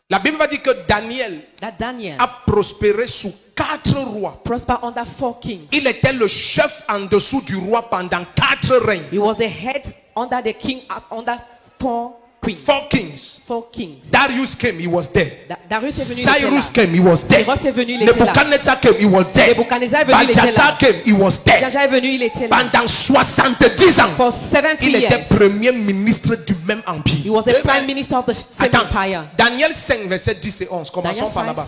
S1: La Bible va dire que Daniel
S2: That Daniel
S1: a prospéré sous 4 rois.
S2: prospered under 4 kings.
S1: Il était le chef en dessous du roi pendant 4 règnes.
S2: He was the head under the king, under 4 queens.
S1: 4 kings.
S2: 4 kings.
S1: Darius came, he was there.
S2: Darius est venu, il était
S1: Cyrus
S2: là.
S1: came, he was there.
S2: Cyrus est venu, il était là.
S1: Nebuchadnezzar came, he was there.
S2: Nebuchadnezzar est venu, il était
S1: Belshazzar
S2: là.
S1: came, he was there.
S2: Jaja est venu, il était là.
S1: Pendant 70 ans,
S2: For 70
S1: il était
S2: years,
S1: premier ministre du même
S2: he
S1: empire.
S2: was the
S3: Amen.
S2: prime minister of the same
S1: Attends,
S2: empire.
S1: Daniel 5, verset 10 et 11. Commençons
S2: Daniel
S1: par
S2: 5,
S1: là-bas.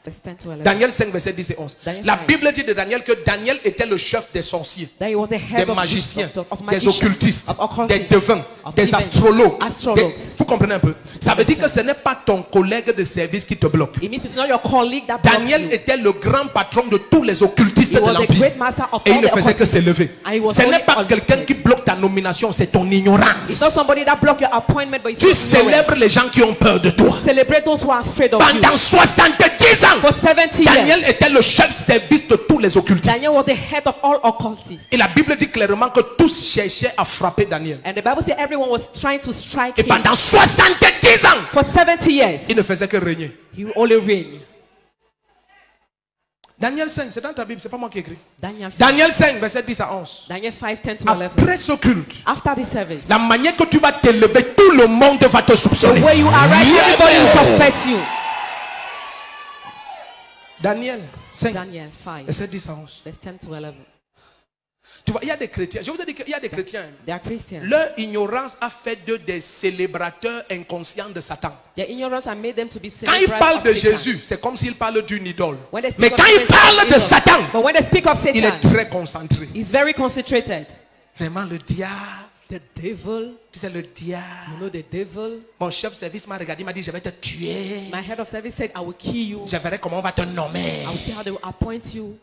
S2: verse 10 to 11.
S1: Daniel 5, verset 10 et 11.
S2: Daniel
S1: La
S2: 5.
S1: Bible dit de Daniel que Daniel était le chef des sorciers,
S2: That he was the head
S1: des
S2: of
S1: magiciens,
S2: of
S1: des
S2: magicians,
S1: occultistes,
S2: of occultists,
S1: des devins,
S2: of
S1: des
S2: divines,
S1: astrologues.
S2: astrologues.
S1: Vous comprenez un peu? Ça veut dire que ce n'est pas ton collègue de service qui te bloque.
S2: It means it's not your colleague that blocks
S1: Daniel
S2: you.
S1: était le grand patron de tous les occultistes
S2: He
S1: de
S2: was the
S1: l'empire.
S2: great master of
S1: Et il
S2: all
S1: ne
S2: the
S1: faisait que
S2: occultists.
S1: s'élever.
S2: And he was
S1: Ce n'est
S2: only
S1: pas
S2: on
S1: quelqu'un
S2: the
S1: qui bloque ta nomination, c'est ton
S2: It's
S1: ignorance.
S2: not somebody that block your appointment, but it's
S1: Tu
S2: your
S1: célèbres
S2: ignorance.
S1: les gens qui ont peur de toi.
S2: Celebrate those who are afraid of you.
S1: Pendant 70 ans,
S2: For 70
S1: Daniel
S2: years,
S1: était le chef service de tous les occultistes.
S2: Daniel was the head of all occultists.
S1: Et la Bible dit clairement que tous cherchaient à frapper Daniel.
S2: And the Bible says everyone was trying to strike
S1: Et
S2: him.
S1: pendant 70 ans,
S2: For 70 years,
S1: il ne faisait que régner.
S2: he only reigned.
S1: Daniel 5, c'est dans ta Bible, c'est pas moi qui écris.
S2: Daniel 5,
S1: Daniel 5, verset 10 à 11.
S2: Daniel 5, 10 to 11.
S1: Après ce culte,
S2: After the service,
S1: la manière que tu vas t'élever, tout le monde va te
S2: the
S1: soupçonner.
S2: way you are right, everybody will suspect you.
S1: Daniel 5,
S2: Daniel 5,
S1: verset 10 à 11.
S2: verse 10 to 11.
S1: Tu vois, il y a des chrétiens. Je vous ai dit qu'il y a des chrétiens.
S2: They are Christians.
S1: Leur ignorance a fait d'eux des célébrateurs inconscients de Satan.
S2: Their ignorance has made them to be
S1: Quand ils
S2: celebrants
S1: parlent
S2: of
S1: de
S2: Satan.
S1: Jésus, c'est comme s'ils parlent d'une idole.
S2: When they
S1: Mais
S2: speak
S1: quand
S2: of
S1: ils
S2: Satan,
S1: parlent de
S2: it's
S1: Satan,
S2: But when they speak of
S1: il est
S2: Satan,
S1: très concentré.
S2: he's very concentrated.
S1: Vraiment, le diable.
S2: The devil,
S1: Tu sais, le diable.
S2: you know the devil.
S1: Mon chef service m'a regardé, il m'a dit, je vais te tuer.
S2: My head of service said, I will kill you.
S1: Je verrai comment on va te nommer.
S2: I will see how they will appoint you.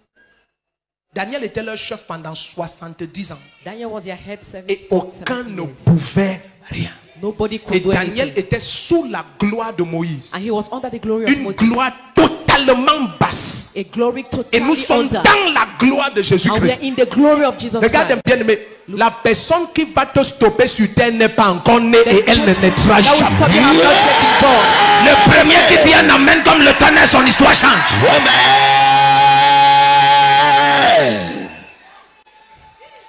S1: Daniel était leur chef pendant 70 ans.
S2: Daniel was their head service
S1: Et
S2: for
S1: aucun
S2: 70
S1: ne
S2: years.
S1: pouvait rien.
S2: Nobody
S1: Et
S2: could do
S1: Daniel
S2: anything.
S1: était sous la gloire de Moïse.
S2: And he was under the glory of
S1: Une
S2: Moses.
S1: gloire totalement basse.
S2: A glory
S1: Et nous
S2: totally
S1: sommes
S2: under.
S1: dans la gloire de
S2: And we are
S1: Jésus-Christ.
S2: in the glory of Jesus
S1: Regarde
S2: Christ.
S1: bien, mais la personne qui va te stopper sur terre n'est pas encore née et elle ne naîtra
S2: That will stop you
S1: jamais.
S2: have not yet been born.
S1: Le premier qui dit un amen comme le tonnerre, son histoire change.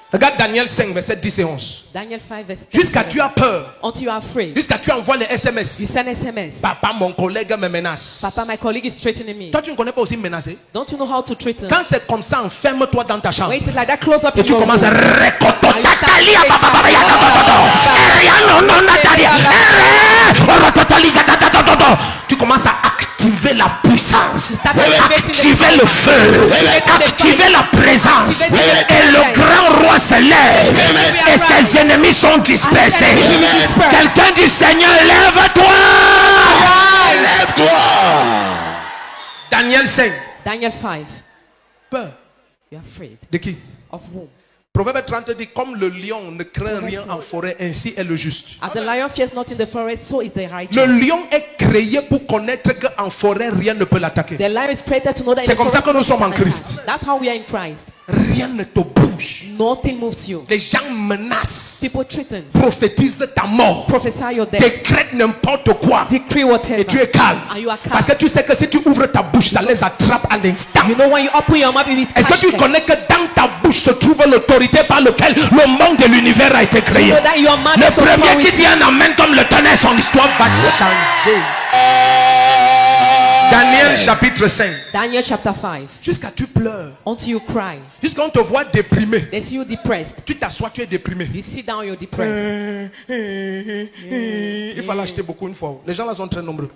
S1: Regarde Daniel 5, verset 10 et 11.
S2: Daniel 5 verse 10.
S1: Jusqu'à tu as peur.
S2: Until you are afraid.
S1: Jusqu'à tu envoies les
S2: You
S1: SMS.
S2: send SMS.
S1: Papa, mon collègue me menace.
S2: Papa, my colleague is threatening me.
S1: Toi, tu ne connais pas aussi menacer.
S2: Don't you know how to threaten?
S1: Quand c'est comme ça, enferme-toi dans ta chambre.
S2: When it is like that, close up
S1: Et
S2: in
S1: tu
S2: your
S1: commences à
S2: room.
S1: récolter.
S2: And you
S1: Tu commences à activer la puissance,
S2: Start activating the
S1: activer le feu, activer la présence. Et le grand roi se lève et ses ennemis sont dispersés. Quelqu'un dit Seigneur, lève-toi.
S3: Lève-toi.
S1: Daniel 5.
S2: Daniel 5.
S1: Peur
S2: You're afraid.
S1: de qui?
S2: Of whom?
S1: Proverbe 30 dit comme le lion ne craint rien en forêt, ainsi est le juste.
S2: As the lion fears not in the forest, so is the righteous.
S1: Le lion est créé pour connaître qu'en forêt rien ne peut l'attaquer.
S2: The lion is created to know that in
S1: C'est
S2: the
S1: comme ça
S2: forest
S1: que nous sommes en
S2: nothing can
S1: Christ.
S2: attack. That's how we are in Christ.
S1: Rien ne te bouge.
S2: Nothing moves you.
S1: Les gens menacent,
S2: People threaten.
S1: prophétisent ta mort,
S2: Prophesy your death.
S1: décrètent n'importe quoi.
S2: Decree whatever.
S1: Et tu es calme.
S2: And you are calm.
S1: Parce que tu sais que si tu ouvres ta bouche, ça les attrape à l'instant.
S2: You know when you open your mouth, it
S1: Est-ce que tu connais que dans ta bouche se trouve l'autorité par laquelle le monde de l'univers a été créé?
S2: You know that your mouth
S1: Le
S2: is
S1: premier qui
S2: authority.
S1: dit un amen comme le tonnerre, son histoire va changer.
S3: Daniel chapitre 5.
S2: Daniel chapter 5.
S3: Jusqu'à tu pleures.
S2: Until you cry.
S3: Jusqu'à on te voit déprimé.
S2: They see you depressed.
S3: Tu t'assois, tu es déprimé.
S2: You sit down, you're depressed.
S3: Il fallait acheter beaucoup une fois. Les gens là sont très nombreux.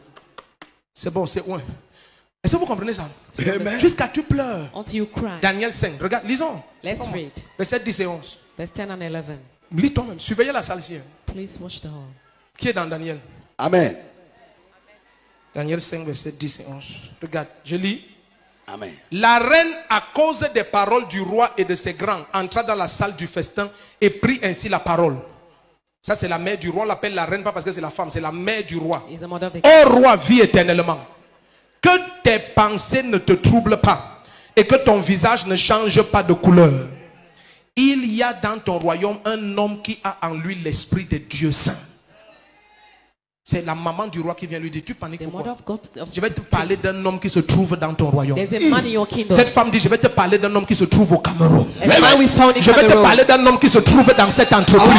S3: C'est bon, c'est loin. Est-ce que vous comprenez ça? Jusqu'à tu pleures.
S2: Until you cry.
S3: Daniel 5. Regarde, lisons.
S2: Let's read.
S3: Verset 10 et 11.
S2: Verse 10 and 11.
S3: Lis toi-même. Surveillez la salle ici.
S2: Please watch the hall.
S3: Qui est dans Daniel?
S4: Amen.
S3: Daniel 5, verset 10 et 11. Regarde, je lis.
S4: Amen.
S3: La reine, à cause des paroles du roi et de ses grands, entra dans la salle du festin et prit ainsi la parole. Ça, c'est la mère du roi. On l'appelle la reine, pas parce que c'est la femme, c'est la mère du roi.
S2: Is the mother of the
S3: Ô roi, vis éternellement. Que tes pensées ne te troublent pas et que ton visage ne change pas de couleur. Il y a dans ton royaume un homme qui a en lui l'esprit de Dieu saint. C'est la maman du roi qui vient lui dire, tu paniques
S2: The
S3: pourquoi?
S2: mother of God.
S3: Je vais te parler d'un homme qui se trouve dans ton royaume.
S2: There's a man in your kingdom.
S3: Cette femme dit, je vais te parler d'un homme qui se trouve au Cameroun.
S2: A man we found in
S3: Je vais te
S2: Cameroon.
S3: parler d'un homme qui se trouve dans cette entreprise.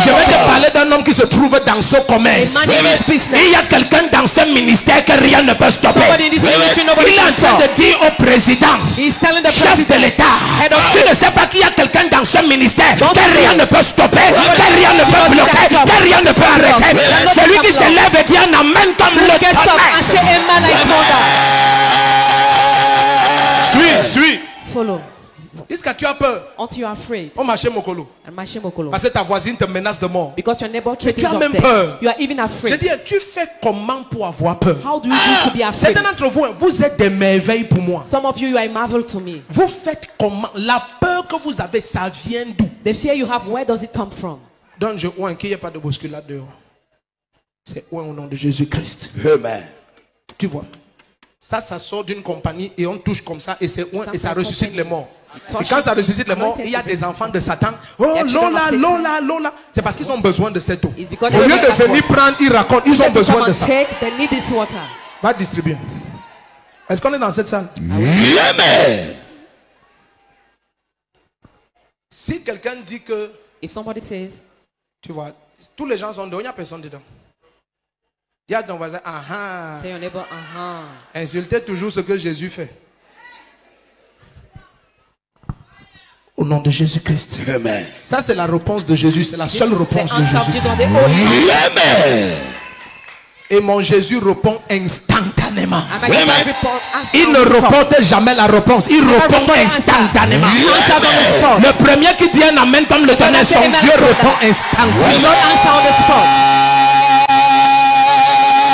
S3: Je vais te parler d'un homme qui se trouve dans ce commerce.
S2: A man in this business.
S1: Il y a quelqu'un dans ce ministère que rien ne peut stopper.
S2: Somebody in this ministry, nobody
S1: Il est en
S2: can
S1: train
S2: stop.
S1: de dire au président,
S2: He's telling the
S1: chef de
S2: president.
S1: l'État,
S2: Head of
S1: tu ne sais pas qu'il y a quelqu'un dans ce ministère
S2: Don't
S1: que rien ne peut stopper, que rien ne peut bloquer, que rien ne peut arrêter. Celui qui se lève et dit un amen comme le
S2: Get up and say
S1: tonnerre.
S2: amen like thunder.
S3: Suis.
S2: Follow.
S3: Jusqu'à tu as peur.
S2: Until you are afraid.
S3: On marche Mokolo.
S2: And Mashimokolo.
S3: Parce que ta voisine te menace de mort.
S2: Because your neighbor
S3: Mais tu
S2: threatens
S3: as
S2: of
S3: même
S2: death.
S3: peur.
S2: You are even
S3: Je
S2: afraid.
S3: dis, tu fais comment pour avoir peur?
S2: How do you do to be afraid?
S3: Certains d'entre vous, vous êtes des merveilles pour moi.
S2: Some of you, you are a marvel to me.
S3: Vous faites comment? La peur que vous avez, ça vient d'où?
S2: The fear you have, where does it come from?
S3: Donc je vois qu'il n'y ait pas de bousculade dehors. C'est au nom de Jésus-Christ.
S4: Amen.
S3: Tu vois? Ça sort d'une compagnie et on touche comme ça et c'est ouin et ça ressuscite les morts. Et quand ça ressuscite les morts, il y a des enfants de Satan. Oh Lola, Lola, Lola. C'est parce qu'ils ont besoin de cette eau.
S2: It's because
S3: Au
S2: they
S3: lieu
S2: need
S3: de
S2: that
S3: venir
S2: water.
S3: prendre, ils racontent, ils ont
S2: Let them
S3: besoin
S2: come
S3: de
S2: and
S3: ça.
S2: take, they need this water.
S3: Va distribuer. Est-ce qu'on est dans cette salle?
S4: Amen.
S3: Si quelqu'un dit que,
S2: If somebody says,
S3: tu vois, tous les gens sont dehors, il n'y a personne dedans. Dis à ton voisin,
S2: tell your neighbor,
S3: insultez toujours ce que Jésus fait. Au nom de Jésus-Christ.
S4: Amen.
S3: Ça, c'est la réponse de Jésus. C'est la seule
S2: the
S3: réponse de
S2: answer of
S3: Jésus.
S2: Jesus. The only
S4: Amen.
S3: Et mon Jésus répond instantanément.
S2: And my God report,
S3: Il ne reporte jamais la réponse. Il répond instantanément.
S2: Answer on the spot.
S3: Le premier qui dit un amen comme le tonnerre, son Dieu répond instantanément.
S2: God answer on the spot.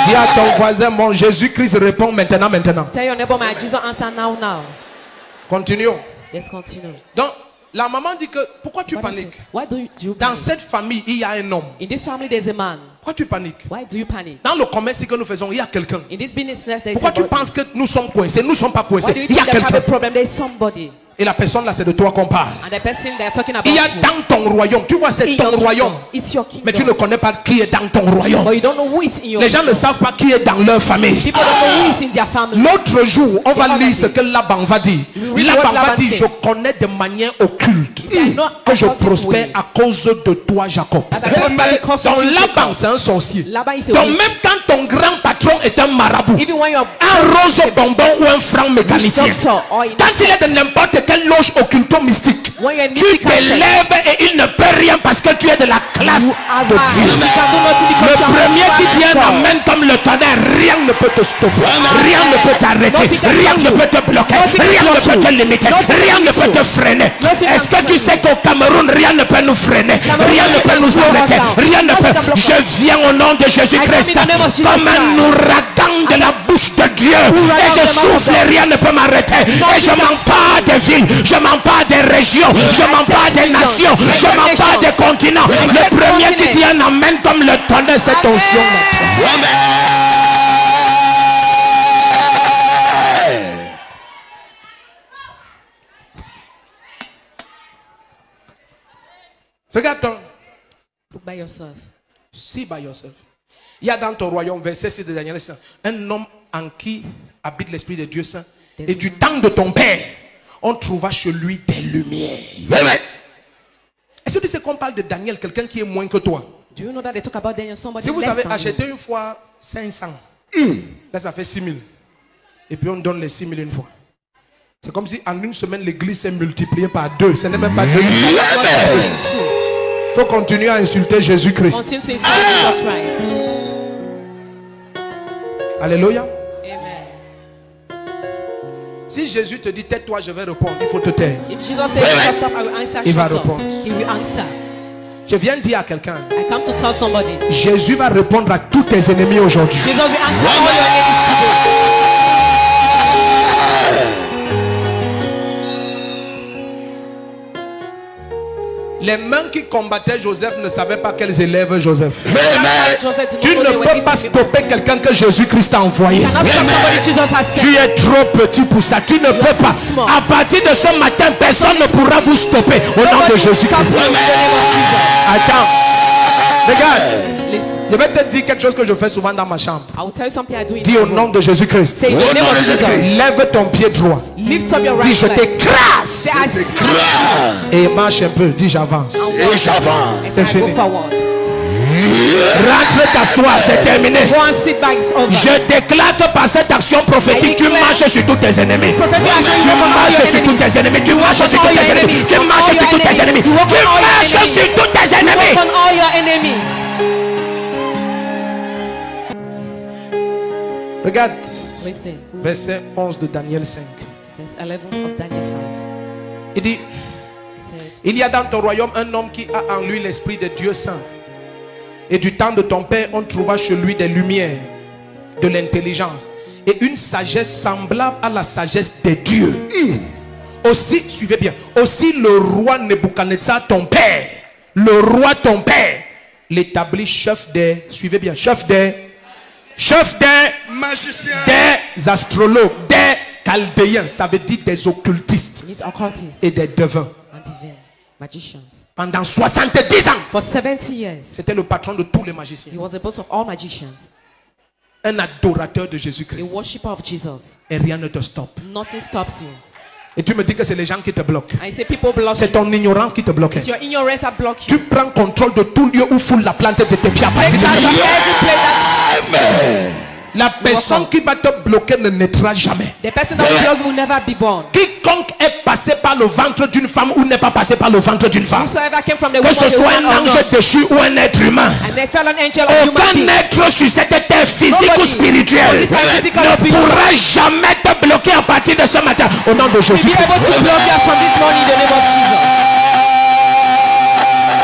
S3: Dis à ton voisin, mon Jésus-Christ répond maintenant.
S2: Tell your neighbor, my Jesus answer now.
S3: Continuons.
S2: Let's continue.
S3: Donc, la maman dit que, pourquoi tu
S2: What is
S3: paniques?
S2: it? Why do you
S3: Dans
S2: panic?
S3: cette famille, il y a un homme.
S2: In this family, there's a man.
S3: Pourquoi tu paniques?
S2: Why do you panic?
S3: Dans le commerce que nous faisons, il y a quelqu'un.
S2: In this business, there's
S3: Pourquoi tu
S2: somebody.
S3: penses que nous sommes coincés? Nous ne sommes pas
S2: Why do
S3: coincés.
S2: you
S3: Il y a
S2: think they have a
S3: quelqu'un.
S2: problem? There's somebody.
S3: Et la personne là, c'est de toi qu'on parle.
S2: And the person they're talking about
S3: Il y a
S2: you.
S3: dans ton royaume. Tu vois, c'est
S2: In
S3: ton
S2: your
S3: royaume.
S2: kingdom. It's your kingdom.
S3: Mais tu ne connais pas qui est dans ton royaume.
S2: But you don't know who is in your
S3: Les gens ne
S2: kingdom.
S3: savent pas qui est dans leur famille.
S2: People don't know who is in their family.
S3: L'autre jour, on va
S2: The other
S3: lire ce
S2: day.
S3: que Laban va dire.
S2: read
S3: Laban
S2: what
S3: va
S2: Laban
S3: dire,
S2: said.
S3: je connais de manière occulte
S2: I know
S3: que je
S2: about his
S3: prospère
S2: way.
S3: à cause de toi, Jacob.
S2: Laban prosper because of
S3: Donc
S2: you,
S3: Laban,
S2: Jacob.
S3: c'est un sorcier.
S2: Laban is a
S3: Donc
S2: witch.
S3: même quand ton grand patron est un marabout,
S2: Even when you're
S3: un rose bonbon ou un franc mécanicien,
S2: doctor or in
S3: quand il est de n'importe quelle loge occulto-mystique,
S2: when you're
S3: tu
S2: mystical
S3: te lèves et il ne peut rien parce que tu es de la classe
S2: you are
S3: de
S2: right.
S3: Dieu.
S2: You can do nothing
S3: Le
S2: because you are
S3: premier qui dit un
S2: God.
S3: amen comme le tonnerre, rien ne peut te stopper, rien ne peut t'arrêter,
S2: Nothing can
S3: rien
S2: stop
S3: ne
S2: you.
S3: peut te bloquer,
S2: Nothing can
S3: rien ne
S2: block
S3: peut
S2: you.
S3: te limiter,
S2: Nothing
S3: rien
S2: can
S3: ne
S2: limit
S3: peut te
S2: you.
S3: freiner.
S2: Nothing
S3: Est-ce
S2: can
S3: que tu
S2: stop
S3: sais
S2: you.
S3: qu'au Cameroun, rien ne peut nous freiner,
S2: Cameroun,
S3: rien ne peut nous
S2: slow us
S3: arrêter,
S2: down.
S3: rien ne
S2: Nothing
S3: peut.
S2: can block us.
S3: Je viens au nom de Jésus-Christ
S2: I come in the name of Jesus
S3: comme un
S2: Christ.
S3: ouragan de la bouche de Dieu
S2: Ouragan
S3: et je
S2: de la bouche
S3: souffle
S2: de
S3: et
S2: Dieu.
S3: rien ne peut m'arrêter. Et
S2: Nothing
S3: je
S2: can
S3: m'empare des villes, je m'empare des régions, je m'empare des nations, je m'empare des continents. Le premier qui dit un amen comme le tonnerre, c'est ton sion. Regarde-toi.
S2: Look by yourself.
S3: See by yourself. Il y a dans ton royaume, verset 6 de Daniel, un homme en qui habite l'Esprit de Dieu Saint. Et du temps de ton père, on trouva chez lui des lumières. Est-ce que tu sais qu'on parle de Daniel, quelqu'un qui est moins que toi?
S2: Do you know that they talk about Daniel? Somebody
S3: Si vous
S2: less
S3: avez
S2: than
S3: acheté une fois 500, Là, ça fait 6 000. Et puis on donne les 6 000 une fois. C'est comme si en une semaine, l'église s'est multipliée par 2. Ce n'est même pas 2. Il faut continuer à insulter Jésus-Christ.
S2: Continue to insult Jesus Christ.
S3: Alléluia.
S2: Amen.
S3: Si Jésus te dit tais-toi, je vais répondre, il faut te taire.
S2: If Jesus says shut up, I will answer.
S3: Il va
S2: Shut up.
S3: répondre.
S2: He will answer.
S3: Je viens de dire à quelqu'un,
S2: I come to tell somebody.
S3: Jésus va répondre à tous tes ennemis aujourd'hui.
S2: Jesus will answer all your enemies today.
S3: Les mains qui combattaient Joseph ne savaient pas qu'elles élèvent Joseph.
S2: Joseph,
S3: Tu ne peux pas stopper quelqu'un que Jésus-Christ a envoyé.
S2: cannot stop somebody Jesus has
S3: Tu
S2: sent.
S3: es trop petit pour ça. Tu ne peux pas. À partir de ce matin, personne ne pourra vous stopper au nom de Jésus-Christ. Attends. Regarde.
S2: Listen,
S3: Je vais te dire quelque chose que je fais souvent dans ma chambre.
S2: I will tell you something I do in
S3: Dis
S2: my
S3: au
S2: room.
S3: nom de Jésus-Christ.
S2: Say in the name of Jesus.
S3: Lève ton pied droit.
S2: Lift up your
S3: Dis
S2: right
S3: je
S2: leg.
S3: t'écrase.
S2: Say I smash
S3: Et marche un peu. Dis j'avance.
S4: Et j'avance.
S2: and
S3: C'est
S2: I go
S3: fini.
S2: forward.
S3: Rentre t'asseoir, c'est terminé.
S2: Go and sit back, it's over.
S3: Je déclare que par cette action prophétique, tu marches sur tous tes ennemis.
S2: Prophetic action,
S3: Tu
S2: you overcome all
S3: marches
S2: your
S3: sur tous
S2: enemies.
S3: tes ennemis. Tu marches sur tous
S2: all
S3: tes
S2: your
S3: ennemis.
S2: enemies.
S3: Tu marches
S2: All
S3: sur
S2: your
S3: tous tes
S2: enemies.
S3: ennemis.
S2: You overcome
S3: Tu
S2: all your
S3: marches
S2: enemies.
S3: sur tous tes
S2: You
S3: ennemis.
S2: overcome all your enemies.
S3: Regarde,
S2: Listen,
S3: verset 11 de Daniel 5.
S2: verse 11 of Daniel 5.
S3: Il dit,
S2: He said,
S3: il y a dans ton royaume un homme qui a en lui l'esprit de Dieu saint. Et du temps de ton père, on trouva chez lui des lumières, de l'intelligence et une sagesse semblable à la sagesse des dieux. Aussi, suivez bien, aussi le roi Nebuchadnezzar, ton père, le roi ton père, l'établit chef des, suivez bien, chef des
S4: Magicien.
S3: des astrologues, des chaldéens, ça veut dire des occultistes
S2: meet occultists
S3: et des devins.
S2: and divine magicians.
S3: Pendant 70 ans,
S2: For 70 years,
S3: c'était le patron de tous les magiciens.
S2: he was the boss of all magicians,
S3: Un adorateur de
S2: a
S3: Jésus-Christ.
S2: worshipper of Jesus.
S3: Et rien ne te stoppe.
S2: Nothing stops you.
S3: Et tu me dis que c'est les gens qui te bloquent.
S2: And you say people block
S3: C'est
S2: you.
S3: ton ignorance qui te bloque.
S2: It's your ignorance that block
S3: Tu
S2: you.
S3: prends contrôle de tout lieu où foule la plante de tes pieds à
S2: Take
S3: partir de
S2: charge of
S3: maintenant.
S2: every place that
S3: La personne qui va te bloquer ne naîtra jamais.
S2: the person that will block will never be born.
S3: Quiconque est passé par le ventre d'une femme ou n'est pas passé par le ventre d'une femme,
S2: Whosoever came from the
S3: que
S2: womb
S3: ce
S2: of a
S3: soit
S2: woman
S3: un
S2: or
S3: ange
S2: not,
S3: déchu ou un être humain,
S2: and they fell an angel or human
S3: aucun
S2: being,
S3: être sur cette terre physique ou
S2: Nobody,
S3: spirituelle
S2: nobody scientific or
S3: ne
S2: spiritual,
S3: pourra jamais te bloquer à partir de ce matin au nom de
S2: will
S3: Jésus.
S2: be able to block us from this morning in the name of Jesus.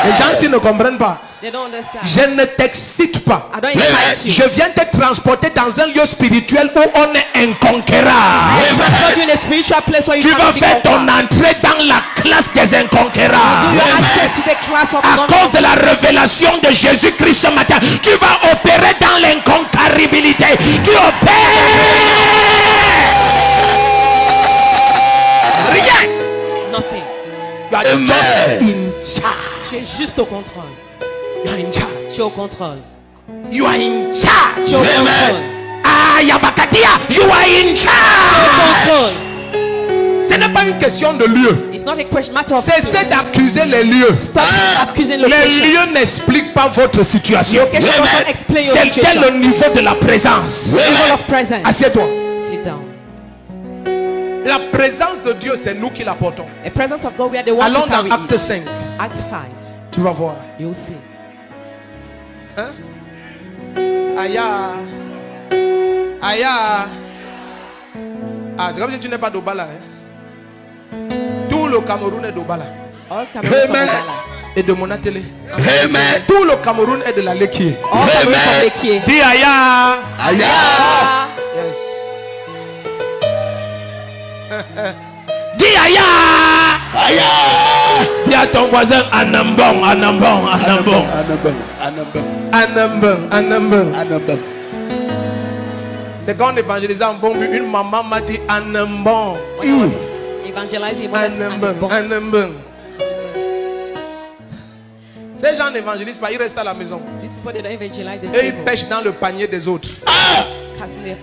S3: Les gens s'ils ne comprennent pas.
S2: They don't understand.
S3: Je ne t'excite pas.
S2: I don't invite you.
S3: Je viens te transporter dans un lieu spirituel où on est inconquérable.
S2: I transport you in a spiritual place where you
S3: Tu vas
S2: cannot be
S3: faire ton
S2: conquered.
S3: entrée dans la classe des
S2: Do
S3: inconquérables.
S2: your access to the class of
S3: À cause de
S2: non-
S3: la révélation de Jésus-Christ ce matin, tu vas opérer dans l'inconquérabilité. Tu opères. Rien.
S2: nothing.
S3: You are just in charge.
S2: Tu es juste au contrôle.
S3: You are in charge.
S2: Tu es au contrôle.
S3: You are in charge.
S2: Tu es au contrôle.
S3: Ah, Yabakatia, you are in charge.
S2: Contrôle.
S3: Ce n'est pas une question de lieu.
S2: It's not a question matter of
S3: Cessez d'accuser les lieux.
S2: Stop accusing
S3: Les
S2: location.
S3: lieux n'expliquent pas votre situation.
S2: Location does not explain your
S3: C'est quel
S2: situation.
S3: le niveau de la présence.
S2: Level of presence.
S3: Assieds-toi.
S2: Sit down.
S3: La présence de Dieu, c'est nous qui l'apportons.
S2: The presence of God, we are the ones
S3: Allons
S2: who carry
S3: dans Acte
S2: it.
S3: 5.
S2: Acts 5.
S3: Tu vas voir.
S2: You'll see.
S3: Hein? Aya. Aya. Ah, c'est comme si tu n'es pas d'Obala. Hein? Tout le Cameroun est d'Obala.
S2: All Cameroon from
S4: Amen.
S2: Obala.
S3: Et de Monatele.
S4: Amen.
S3: Tout le Cameroun est de la Lekie.
S2: All Cameroon from Lekie.
S3: Dis Aya.
S4: Aya.
S2: Ah,
S3: Yes. Dis Aya.
S4: Aya.
S3: Dis à ton voisin Anambong, Anambong, Anambong.
S4: Anambang. Anambang.
S3: Anambong, Anambong.
S4: Anambang.
S3: C'est quand on évangélisait en bon but, une maman m'a dit Anambong.
S2: evangelizing.
S3: Anambong, Anambong. Ces gens n'évangélisent pas, ils restent à la maison.
S2: These people, they don't evangelize. They
S3: Et
S2: stay
S3: ils
S2: home.
S3: pêchent dans le panier des autres.
S2: Casting their-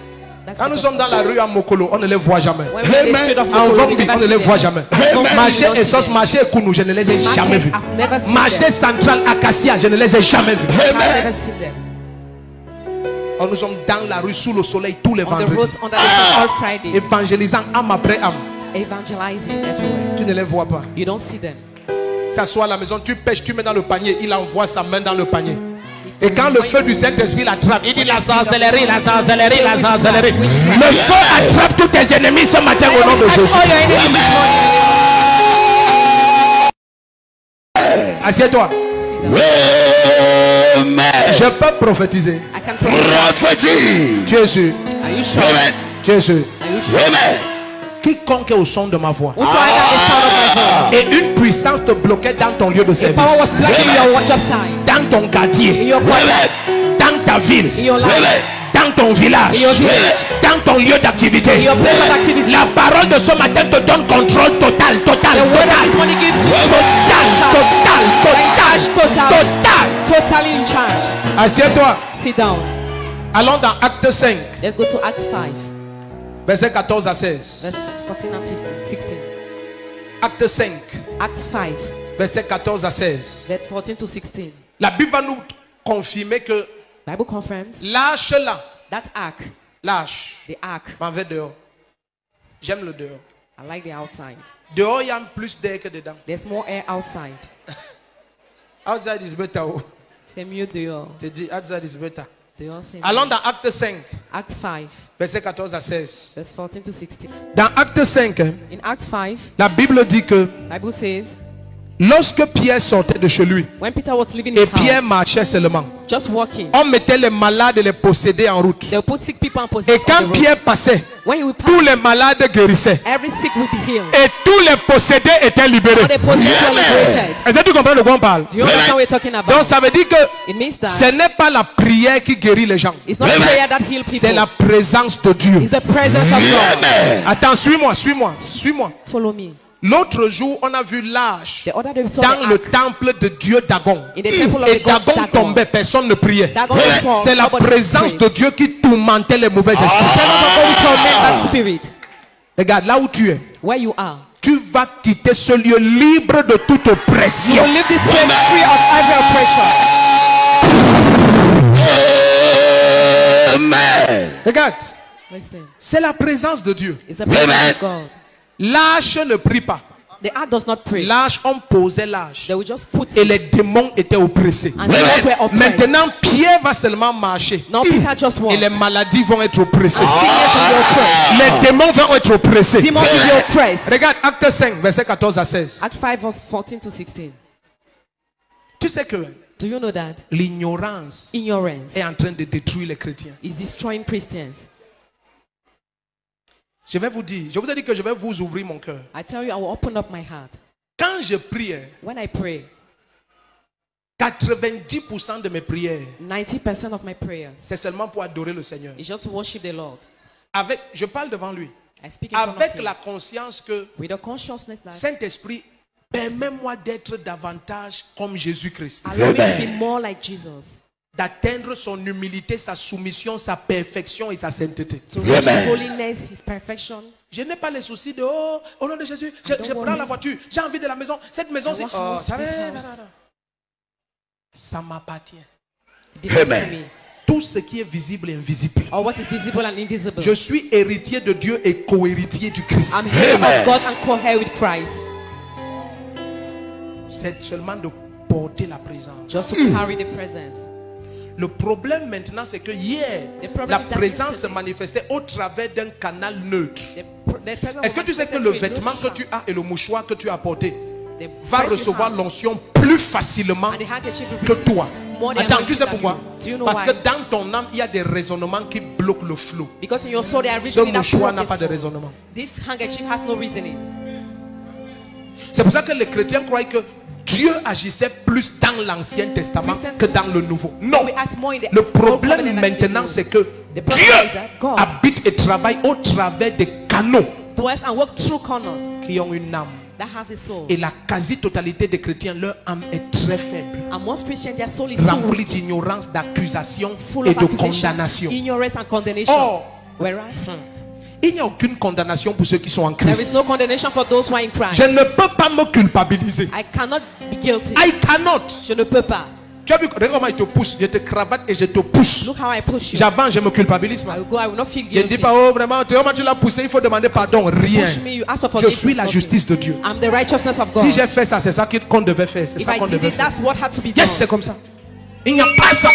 S2: that's
S3: Quand nous
S2: the-
S3: sommes dans la rue à Mokolo, on ne les voit jamais.
S2: When we're in the
S4: Amen.
S2: street of
S3: En
S2: Mokolo, we
S3: Vombi,
S2: never
S3: on ne
S2: see
S3: les
S2: them.
S3: voit jamais.
S2: Vombi, we
S3: Marché
S2: don't see
S3: Essos,
S2: them.
S3: marché Kounou, je ne les ai
S2: Market,
S3: jamais vus.
S2: I've never seen
S3: Marché
S2: them.
S3: central Acacia, je ne les ai jamais vus.
S2: I've never seen them.
S3: Oh, nous sommes dans la rue sous le soleil tous les
S2: On the
S3: vendredis.
S2: roads, on the all Fridays.
S3: Évangélisant âme après âme.
S2: Evangelizing everywhere.
S3: Tu ne les vois pas.
S2: You don't see them.
S3: S'assoit à la maison, tu pêches, tu mets dans le panier. Il envoie sa main dans le panier. Et quand le feu du Saint-Esprit l'attrape, il dit la sorcellerie, la sorcellerie, la sorcellerie. Le feu attrape tous tes ennemis ce matin au nom de Jésus. Assieds-toi. Je peux prophétiser.
S2: I can prophesy.
S3: Tu es sûr?
S2: Are you sure?
S3: Tu es sûr?
S2: Are you sure?
S3: Quiconque est au son de ma voix
S2: Whosoever is sound of my voice.
S3: et une puissance te bloquait dans ton lieu de
S2: A
S3: service,
S2: power was blocking your job site.
S3: dans ton
S2: In
S3: quartier,
S2: your quarter.
S3: dans ta ville,
S2: In your life.
S3: dans ton village,
S2: In your village.
S3: dans ton lieu d'activité.
S2: In your place of activity.
S3: La parole de ce matin te donne contrôle total, total,
S2: The word of
S3: total,
S2: this morning gives you totally in charge.
S3: Assieds-toi.
S2: Sit down.
S3: Allons dans Acte 5,
S2: Let's go to Acts 5,
S3: versets 14 à 16.
S2: verse 14 and 15, 16.
S3: Acte 5,
S2: Acts 5,
S3: versets 14 à 16.
S2: verse 14 to 16.
S3: La Bible va nous confirmer que
S2: Bible confirms
S3: lâche là,
S2: that ark,
S3: lâche,
S2: the ark,
S3: m'en vais dehors. J'aime le dehors.
S2: I like the outside.
S3: Dehors, il y a plus d'air que dedans.
S2: There's more air outside.
S3: Outside is better. Oh.
S2: C'est mieux dehors.
S3: Tu dis, outside is better.
S2: Dehors, c'est
S3: Allons
S2: mieux.
S3: dans Acte 5,
S2: Acts 5,
S3: versets 14 à 16.
S2: verse 14 to 16.
S3: Dans Acte 5,
S2: In Acts 5,
S3: la Bible dit que
S2: Bible says,
S3: lorsque Pierre sortait de chez lui,
S2: when Peter was leaving
S3: et
S2: his
S3: Pierre
S2: house,
S3: marchait seulement,
S2: just walking,
S3: on mettait les malades et les possédés en route.
S2: they'll put sick people and
S3: Et
S2: possessed on the
S3: quand
S2: road.
S3: Pierre passait,
S2: When he would
S3: tous
S2: pass,
S3: les malades guérissaient.
S2: every sick would be healed.
S3: Et tous les possédés étaient libérés.
S2: All the possessed were liberated.
S3: Est-ce que tu comprends de quoi on parle?
S2: Do you understand what we're talking about?
S3: Donc ça veut dire que
S2: It means that
S3: ce n'est pas la prière qui guérit les gens.
S2: it's not prayer that heals
S3: C'est
S2: people.
S3: la présence de Dieu.
S2: It's the presence of God.
S3: Attends, suis-moi, suis-moi, suis-moi.
S2: Follow me.
S3: L'autre jour, on a vu l'âge
S2: The other day we saw
S3: dans
S2: the
S3: le
S2: ark.
S3: temple de Dieu Dagon.
S2: In the temple of
S3: Et
S2: the god
S3: Dagon
S2: Dagon.
S3: tombait, personne ne priait.
S2: Dagon was fall,
S3: C'est la
S2: nobody
S3: présence
S2: prayed.
S3: de Dieu qui tourmentait les mauvais esprits.
S2: Presence of God will torment that spirit.
S3: Regarde, là où tu es,
S2: Where you are,
S3: tu vas quitter ce lieu libre de toute
S2: you
S3: oppression.
S2: will leave this place free of every oppression.
S3: Regarde,
S2: Listen,
S3: c'est la présence de Dieu.
S2: it's the presence of God.
S3: L'âge ne prie pas.
S2: The ark does not pray.
S3: L'âge, on posait l'âge.
S2: They will just put
S3: Et
S2: it,
S3: les démons étaient oppressés.
S2: and those were oppressed.
S3: Maintenant, Pierre va seulement marcher.
S2: Now Peter just
S3: Et
S2: walked.
S3: les maladies vont être oppressées.
S2: Sickness will be oppressed.
S3: Les démons vont être oppressés.
S2: Demons will be oppressed.
S3: Regarde, Acte 5, verset 14 à 16.
S2: Act 5 verse 14 to 16.
S3: Tu sais que
S2: Do you know that
S3: l'ignorance
S2: ignorance
S3: est en train de détruire les chrétiens.
S2: is destroying Christians?
S3: Je vais vous dire, je vous ai dit que je vais vous ouvrir mon cœur.
S2: I tell you, I will open up my heart.
S3: Quand je prie,
S2: When I pray,
S3: 90% de mes prières,
S2: 90% of my prayers
S3: c'est seulement pour adorer le Seigneur.
S2: is just to worship the Lord.
S3: Je parle devant lui.
S2: I speak in front of
S3: Avec
S2: him
S3: la conscience que
S2: with a consciousness that
S3: Saint-Esprit, permets-moi d'être davantage comme Jésus-Christ.
S2: allow me to be more like Jesus,
S3: D'atteindre son humilité, sa soumission, sa perfection et sa sainteté.
S2: to reach His holiness, His perfection.
S3: Je n'ai pas les soucis de au nom de Jésus, je
S2: don't
S3: prends
S2: worry.
S3: la voiture, j'ai envie de la maison. Cette maison, c'est.
S2: want house,
S3: Ça,
S2: this
S3: non,
S2: house.
S3: non, non. Ça m'appartient.
S2: It belongs to me.
S3: Tout ce qui est visible et invisible.
S2: Or what is visible and invisible.
S3: Je suis héritier de Dieu et co-héritier du Christ.
S2: I'm heir of God and co-heir with Christ.
S3: C'est seulement de porter la présence.
S2: Just to carry the presence.
S3: Le problème maintenant, c'est que hier,
S2: The problem
S3: la
S2: is that
S3: présence se
S2: yesterday-
S3: manifestait au travers d'un canal neutre.
S2: The presence
S3: Est-ce que tu sais que le
S2: manifested through a
S3: vêtement que
S2: neutral.
S3: tu as et le mouchoir que tu as porté
S2: The
S3: va
S2: dress you
S3: recevoir
S2: have
S3: l'onction plus facilement
S2: and the handkerchief will
S3: que
S2: receive
S3: toi?
S2: more than
S3: Attends, tu
S2: anointing
S3: sais
S2: than
S3: pourquoi?
S2: you. Do you know
S3: Parce
S2: why?
S3: que dans ton âme, il y a des raisonnements qui bloquent le flot.
S2: Because in your soul there are
S3: Ce
S2: reasoning that
S3: mouchoir
S2: block
S3: n'a
S2: the
S3: pas de
S2: flow.
S3: raisonnement.
S2: This handkerchief has no reasoning.
S3: C'est pour ça que les chrétiens croient que Dieu agissait plus dans l'Ancien Testament que dans le Nouveau. Non.
S2: We act more in the
S3: Le
S2: Old
S3: problème
S2: Covenant than
S3: maintenant,
S2: the New.
S3: c'est que
S2: The problem
S3: Dieu
S2: is that God
S3: habite et travaille au travers des canaux
S2: dwells and work through corners
S3: qui ont une âme.
S2: that has a soul.
S3: Et la quasi-totalité des chrétiens, leur âme est très faible,
S2: And most Christians, their soul is too
S3: remplie
S2: weak,
S3: d'ignorance, d'accusation
S2: full
S3: et
S2: of
S3: de
S2: accusation,
S3: condamnation.
S2: ignorance and condemnation.
S3: Or,
S2: Whereas
S3: il n'y a aucune condamnation pour ceux qui sont en
S2: there is
S3: Christ.
S2: no condemnation for those who are in Christ.
S3: Je ne peux pas me culpabiliser.
S2: I cannot be guilty.
S3: I cannot.
S2: Je ne peux pas.
S3: Tu as vu, regarde comment il te pousse. Je te cravate et je te pousse.
S2: Look how I push you.
S3: J'avance, je me culpabilise.
S2: I will go, I will not feel
S3: Je ne
S2: guilty.
S3: dis pas, oh vraiment, comment tu l'as poussé, il faut demander pardon. Rien.
S2: Push me, you ask for
S3: Je
S2: forgiveness.
S3: suis la justice de Dieu.
S2: I'm the righteousness of God.
S3: Si j'ai fait ça, c'est ça qu'on devait faire. C'est
S2: If
S3: ça
S2: I
S3: qu'on
S2: did
S3: devait
S2: it,
S3: faire.
S2: that's what had to be done.
S3: Yes, c'est comme ça. Il n'y a pas ça.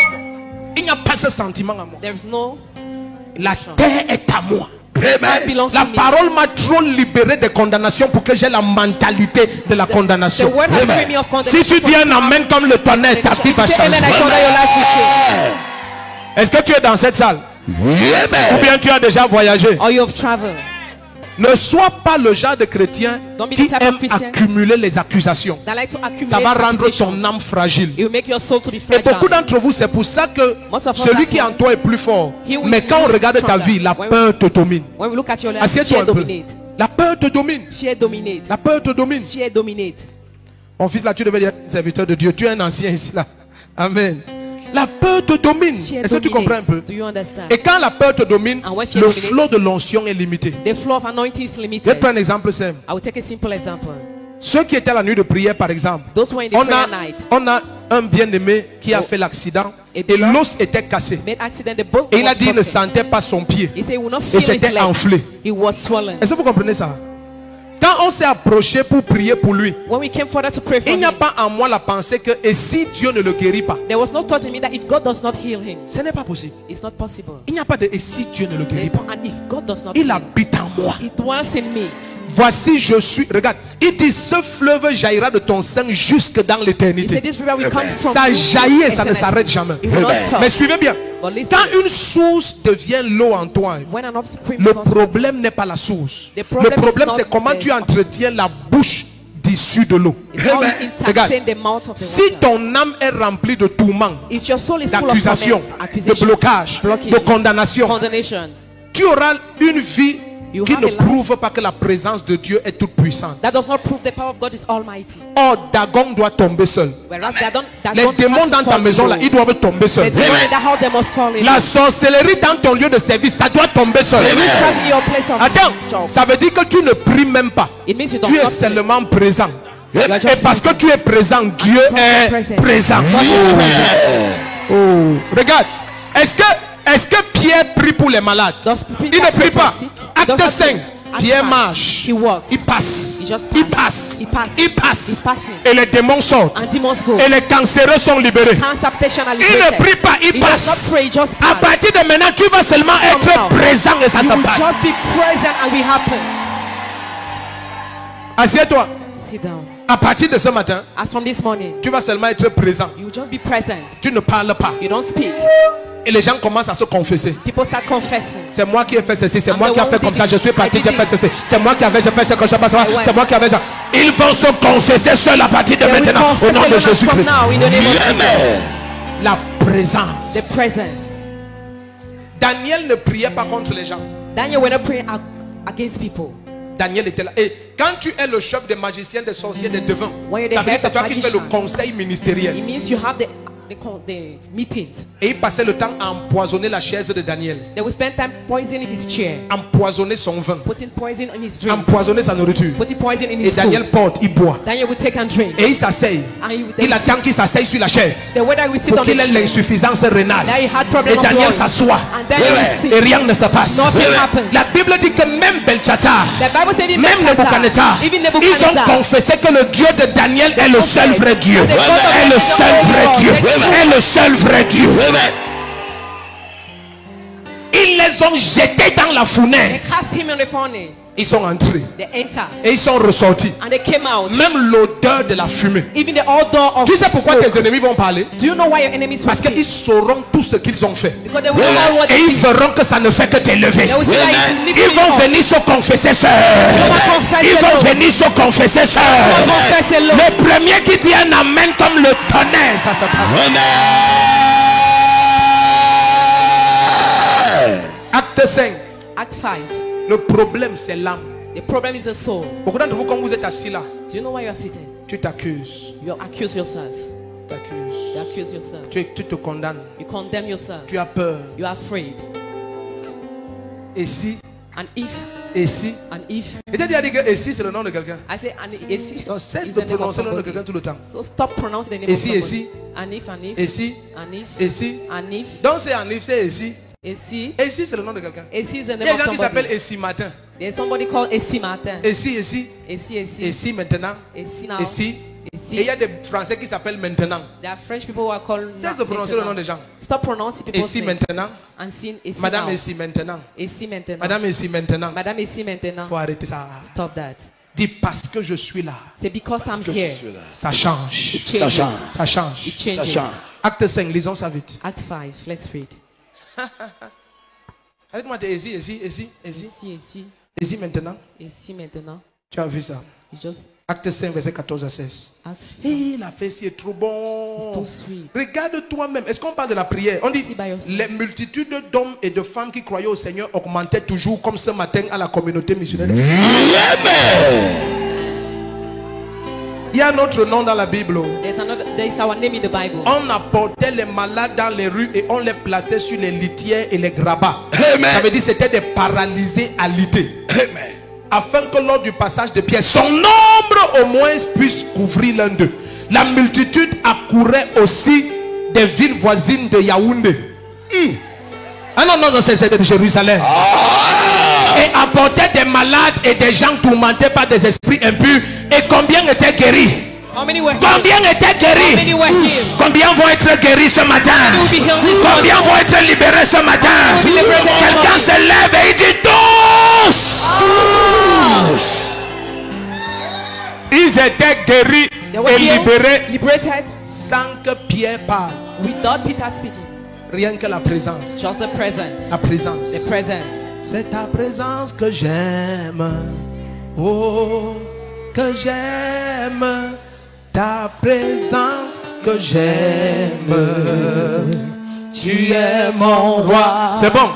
S3: Il n'y a pas ce sentiment à moi.
S2: There is no.
S3: La terre est à moi.
S2: That belongs
S3: La
S2: to me.
S3: parole m'a trop libéré de condamnation pour que j'ai la mentalité de la
S2: The
S3: condamnation.
S2: word has freed me of
S3: Si
S2: condemnation.
S3: tu dis un amen comme le tonnerre, ta vie va
S2: Say
S3: changer.
S2: amen, I condemn your life will change.
S3: Est-ce que tu es dans cette salle? Ou bien tu as déjà voyagé?
S2: Or you have traveled.
S3: Ne sois pas le genre de chrétien
S2: Don't be
S3: qui
S2: the type of
S3: aime
S2: Christian
S3: accumuler les accusations.
S2: That like to accumulate
S3: Ça va rendre
S2: accusations.
S3: ton âme fragile.
S2: It will make your soul to be
S3: Et
S2: fragile.
S3: beaucoup d'entre vous, c'est pour ça que
S2: Most of us,
S3: celui
S2: that's
S3: qui est en
S2: why.
S3: toi est plus fort.
S2: He will
S3: Mais quand on
S2: be
S3: regarde ta
S2: stronger.
S3: vie, la
S2: When
S3: peur te domine.
S2: When we look at your life,
S3: Assieds-toi
S2: fear
S3: un peu.
S2: dominate.
S3: La peur te domine.
S2: Fear dominate.
S3: La peur te domine.
S2: Fear dominate.
S3: Mon fils, là, tu devais dire serviteur de Dieu. Tu es un ancien ici, là. Amen. La peur te domine.
S2: Fear
S3: Est-ce que tu comprends un peu?
S2: dominate. Do you understand?
S3: Et quand la peur te domine,
S2: And when fear
S3: le
S2: dominates,
S3: flot de l'onction est limité.
S2: The flow of anointing is
S3: Je vais te
S2: limited.
S3: prendre un exemple simple.
S2: I will take a simple example.
S3: Ceux qui étaient à la nuit de prière, par exemple,
S2: Those who are in the
S3: on
S2: prayer
S3: a,
S2: night
S3: on a un bien-aimé qui a fait l'accident
S2: Et
S3: et
S2: là,
S3: l'os était cassé.
S2: made accident, the bone
S3: Et il a
S2: was
S3: dit qu'il ne
S2: broken.
S3: sentait pas son pied.
S2: He said he will not
S3: Et
S2: feel his
S3: c'était
S2: leg.
S3: enflé.
S2: It was swollen.
S3: Est-ce que vous comprenez ça? Quand on s'est approché pour prier pour lui,
S2: When we came further to pray for
S3: il n'y a
S2: him,
S3: pas en moi la pensée que et si Dieu ne le guérit pas,
S2: there was no thought in me that if God does not heal him,
S3: ce n'est pas possible.
S2: it's not possible.
S3: Il n'y a pas de et si Dieu ne le guérit
S2: Therefore,
S3: pas.
S2: and if God does not
S3: Il
S2: heal,
S3: habite en moi.
S2: he dwells in me.
S3: Voici, je suis. Regarde, il dit ce fleuve jaillira de ton sein jusque dans
S2: He said
S3: l'éternité.
S2: this river will come from
S3: Ça
S2: you
S3: jaillit et ça ne
S2: eternity.
S3: s'arrête jamais.
S2: It will not stop.
S3: Mais suivez bien.
S2: But listen,
S3: Quand une source devient l'eau en toi,
S2: when an offspring
S3: le
S2: comes,
S3: problème n'est pas la source.
S2: The
S3: Le
S2: problem is
S3: problème,
S2: not
S3: c'est comment
S2: the-
S3: tu entretiens la bouche d'issue de l'eau.
S2: it's how you
S3: Regarde,
S2: entertain the mouth of the
S3: si
S2: water.
S3: ton âme est remplie de tourments,
S2: If your soul is full of
S3: d'accusations,
S2: torments,
S3: de
S2: accusation,
S3: blocages,
S2: blockage,
S3: de condamnation,
S2: condemnation,
S3: tu auras une vie
S2: You
S3: qui
S2: have
S3: ne
S2: a life
S3: prouve pas que la présence de Dieu est toute puissante.
S2: that does not prove the power of God is almighty.
S3: Or, Dagon doit tomber seul.
S2: Whereas that
S3: Les
S2: don't
S3: démons
S2: have to
S3: dans ta
S2: fall
S3: maison, là,
S2: low.
S3: ils doivent tomber
S2: The
S3: seuls.
S2: demon in the house, they must fall in.
S3: La sorcellerie dans ton lieu de service, ça doit tomber seul.
S2: Witchcraft in your place of
S3: Attends,
S2: job.
S3: ça veut dire que tu ne pries même pas.
S2: It means you don't
S3: Tu es
S2: not pray.
S3: seulement présent.
S2: You are
S3: Et
S2: just
S3: parce que
S2: present.
S3: tu es présent, Dieu est
S2: present.
S3: présent. Oh. Regarde, est-ce que Pierre prie pour les malades?
S2: Does Peter
S3: Il ne
S2: pray
S3: prie
S2: for
S3: pas.
S2: the sick?
S3: Acte
S2: Does not
S3: 5.
S2: pray. Acte
S3: Pierre
S2: 5.
S3: marche.
S2: He walks.
S3: Il passe.
S2: He just
S3: Il
S2: pass.
S3: passe.
S2: He pass.
S3: Il passe.
S2: He's passing.
S3: Et les démons sortent.
S2: And demons go.
S3: Et les cancéreux sont libérés.
S2: Cancer patient are
S3: Il ne
S2: liberated.
S3: prie pas, il
S2: He
S3: passe.
S2: does not pray, he just
S3: À
S2: pass.
S3: partir de maintenant, tu vas seulement
S2: From
S3: être
S2: now,
S3: présent et ça
S2: You
S3: se
S2: will
S3: passe.
S2: just be present and we happen.
S3: Assieds-toi.
S2: Sit down.
S3: À partir de ce matin,
S2: As from this morning,
S3: tu vas seulement être présent.
S2: you will just be present.
S3: Tu ne parles pas.
S2: You don't speak.
S3: Et les gens commencent à se confesser.
S2: People start confessing.
S3: C'est moi qui ai fait ceci, c'est
S2: I'm
S3: moi
S2: the
S3: qui ai
S2: one
S3: fait
S2: who
S3: comme
S2: did
S3: ça,
S2: it.
S3: je suis parti,
S2: I
S3: j'ai
S2: did
S3: fait
S2: it.
S3: ceci. C'est moi qui avais, j'ai fait ce que je passe,
S2: went.
S3: c'est moi qui avais ça. Ils vont se confesser seuls à partir de
S2: They will
S3: maintenant au
S2: confess
S3: nom de
S2: alone from
S3: Jésus-Christ.
S2: now in the name of Jesus.
S3: La présence.
S2: The presence.
S3: Daniel ne priait pas contre les gens.
S2: Daniel went up praying against people.
S3: Daniel était là. Et quand tu es le chef des magiciens, des sorciers, des devins,
S2: When you're the
S3: ça veut dire
S2: head
S3: c'est
S2: of
S3: toi qui fais le
S2: magicians.
S3: conseil ministériel.
S2: It means you have the meetings.
S3: Et il passait le temps à empoisonner la chaise de Daniel,
S2: They will spend time poisoning his chair,
S3: empoisonner son vin,
S2: putting poison in his drink,
S3: empoisonner sa nourriture.
S2: putting poison in
S3: Et
S2: his
S3: Daniel
S2: food.
S3: porte, il boit.
S2: Daniel will take and drink.
S3: Et il s'asseye.
S2: And
S3: Il attend qu'il s'asseye sur la chaise.
S2: The way that we sit
S3: Pour
S2: on the
S3: qu'il ait
S2: chair.
S3: l'insuffisance rénale.
S2: Now he had problem
S3: Et
S2: of
S3: Daniel
S2: blood.
S3: s'assoit.
S2: And Daniel will sit.
S3: Et rien ne se passe.
S2: Nothing happens.
S3: La Bible dit que même Belshazzar,
S2: The Bible says even
S3: même Nebuchadnezzar,
S2: even
S3: ils ont
S2: Nebuchadnezzar,
S3: confessé que le Dieu de Daniel est le seul vrai Dieu.
S2: And the God of
S3: Est le
S2: Daniel
S3: seul
S2: is
S3: vrai
S2: God.
S3: Dieu.
S2: Amen.
S3: Est le seul vrai Dieu. Ils les ont jetés dans la
S2: They
S3: fournaise.
S2: cast him in the furnace.
S3: Ils sont entrés.
S2: They enter
S3: Et ils sont ressortis.
S2: and they came out.
S3: Même l'odeur de la fumée.
S2: Even the odor of
S3: Tu sais pourquoi
S2: smoke.
S3: tes ennemis vont parler?
S2: Do you know why your enemies will
S3: Parce
S2: speak?
S3: qu'ils sauront tout ce qu'ils ont fait.
S2: Because they will know what
S3: Et
S2: they
S3: ils
S2: did.
S3: verront que ça ne fait que t'élever.
S2: They will see that it's lifting
S3: Ils vont
S2: you up.
S3: venir se confesser seuls.
S2: confess
S3: Ils vont
S2: alone.
S3: venir se confesser seuls.
S2: confess alone.
S3: Le premier qui dit un amen comme le tonnerre, ça se passe. Acte 5.
S2: Act 5.
S3: Le problème, c'est l'âme.
S2: The problem is the soul.
S3: Beaucoup d'entre vous, quand vous êtes assis là,
S2: Do you know why you are sitting?
S3: tu t'accuses.
S2: You accuse yourself.
S3: T'accuses.
S2: You accuse yourself.
S3: Tu te condamnes.
S2: You condemn yourself.
S3: Tu as peur.
S2: You are afraid.
S3: Et si,
S2: And if
S3: Et si?
S2: and if.
S3: Et tu as dit que et si c'est le nom de quelqu'un.
S2: I say and if.
S3: Donc cesse
S2: is
S3: de
S2: the name of
S3: prononcer le nom de
S2: somebody.
S3: quelqu'un tout le temps.
S2: So stop pronouncing the name
S3: Et
S2: of
S3: si,
S2: somebody.
S3: et si?
S2: And if, and if.
S3: Et si?
S2: And if.
S3: Et si?
S2: And if.
S3: Donc c'est en if, c'est et si.
S2: Et si.
S3: Et si c'est le nom de quelqu'un.
S2: Et si is the
S3: Il y
S2: name
S3: a
S2: of
S3: des gens qui s'appellent
S2: somebody.
S3: et si matin.
S2: There's somebody called Essi Martin.
S3: Et si, et si.
S2: Essi, Essi.
S3: Et si maintenant.
S2: Essi now.
S3: Et si.
S2: Essi.
S3: Et il y a des Français qui s'appellent maintenant.
S2: There are French people who are called.
S3: Cesse de prononcer le nom des gens.
S2: Stop pronouncing
S3: Et
S2: people's
S3: si
S2: names.
S3: maintenant.
S2: And sin Essi
S3: Madame
S2: now.
S3: et si maintenant.
S2: Essi maintenant.
S3: Madame et si maintenant.
S2: Madame Essi maintenant.
S3: Faut arrêter ça.
S2: Stop that.
S3: Dis parce que je suis là.
S2: C'est because I'm
S4: Que je
S2: here.
S4: suis là.
S3: Ça change.
S2: It
S4: Ça
S2: changes.
S4: change.
S3: Ça change.
S2: It
S4: Ça
S2: changes.
S4: change.
S3: Acte 5, lisons ça vite.
S2: Act 5. Let's read.
S3: Arrête-moi de et si, et si, et si, et si.
S2: Essi, Essi.
S3: Et si maintenant.
S2: Essi maintenant.
S3: Tu as vu ça.
S2: You just
S3: Acte 5, verset 14 à 16.
S2: act 5.
S3: Et la fesse est trop
S2: It's
S3: bon.
S2: too sweet.
S3: Regarde toi-même. Est-ce qu'on parle de la prière? On dit
S2: See by yourself.
S3: les multitudes d'hommes et de femmes qui croyaient au Seigneur augmentaient toujours comme ce matin à la communauté missionnaire. Il y a un autre nom dans la Bible.
S2: There's our name in the Bible.
S3: On apportait les malades dans les rues et on les plaçait sur les litières et les grabats.
S4: Amen.
S3: Ça veut dire que c'était des paralysés alités.
S4: Amen.
S3: Afin que lors du passage de Pierre, son ombre au moins puisse couvrir l'un d'eux. La multitude accourait aussi des villes voisines de Yaoundé. Ah non, non, non, c'est de Jérusalem. Et apportait des malades et des gens tourmentés par des esprits impurs. Et combien étaient guéris?
S2: How many were healed?
S3: Combien étaient
S2: How
S3: guéris?
S2: many were healed?
S3: Combien vont être guéris ce matin?
S2: will be healed this
S3: Combien vont être libérés ce matin?
S2: will be liberated this
S3: Quelqu'un
S2: morning.
S3: se lève et il dit tous. Ils étaient guéris
S2: They were
S3: et
S2: healed,
S3: libérés
S2: liberated
S3: sans que Pierre parle.
S2: without Peter speaking.
S3: Rien que la présence.
S2: Just the presence.
S3: La présence.
S2: The presence.
S3: C'est ta présence que j'aime. Oh, que j'aime. Ta présence que j'aime. Tu es mon roi. C'est bon.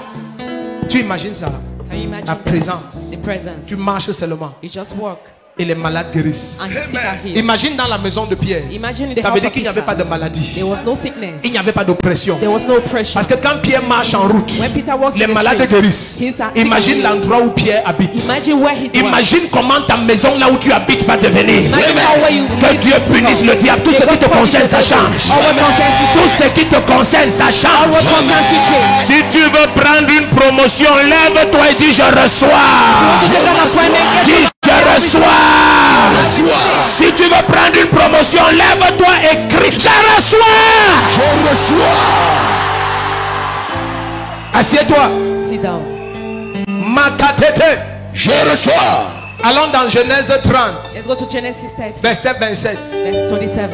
S3: Tu imagines ça?
S2: Can you imagine
S3: La
S2: that?
S3: présence.
S2: The presence.
S3: Tu marches seulement
S2: You just walk
S3: et les malades guérissent.
S2: and sick are healed.
S3: Imagine dans la maison de Pierre.
S2: Imagine in the
S3: Ça veut
S2: house
S3: dire
S2: of
S3: qu'il n'y avait
S2: Peter.
S3: pas de maladie.
S2: There was no sickness.
S3: Il n'y avait pas d'oppression.
S2: There was no oppression.
S3: Parce que quand Pierre marche en route,
S2: When Peter walks
S3: les
S2: in the
S3: malades
S2: street,
S3: guérissent.
S2: he's a-
S3: Imagine l'endroit où Pierre habite.
S2: Imagine where he dwells.
S3: Imagine comment ta maison là où tu habites va devenir.
S2: Imagine how where you
S3: Que
S2: live
S3: Dieu punisse le diable. Tout ce qui te concerne, ça change.
S2: All what concerns you
S3: Tout ce qui te concerne, ça
S2: All
S3: change.
S2: what concerns you change.
S3: Si tu veux prendre une promotion, lève-toi et dis je reçois.
S2: Take an appointment, get
S3: Dis je reçois. Si tu veux prendre une promotion, lève-toi et crie je reçois.
S4: Je reçois.
S3: Assieds-toi.
S2: sit down.
S3: Makatete.
S4: Je reçois.
S3: Allons dans Genèse 30,
S2: Let's go to Genesis 30,
S3: verset 27.
S2: verse 27.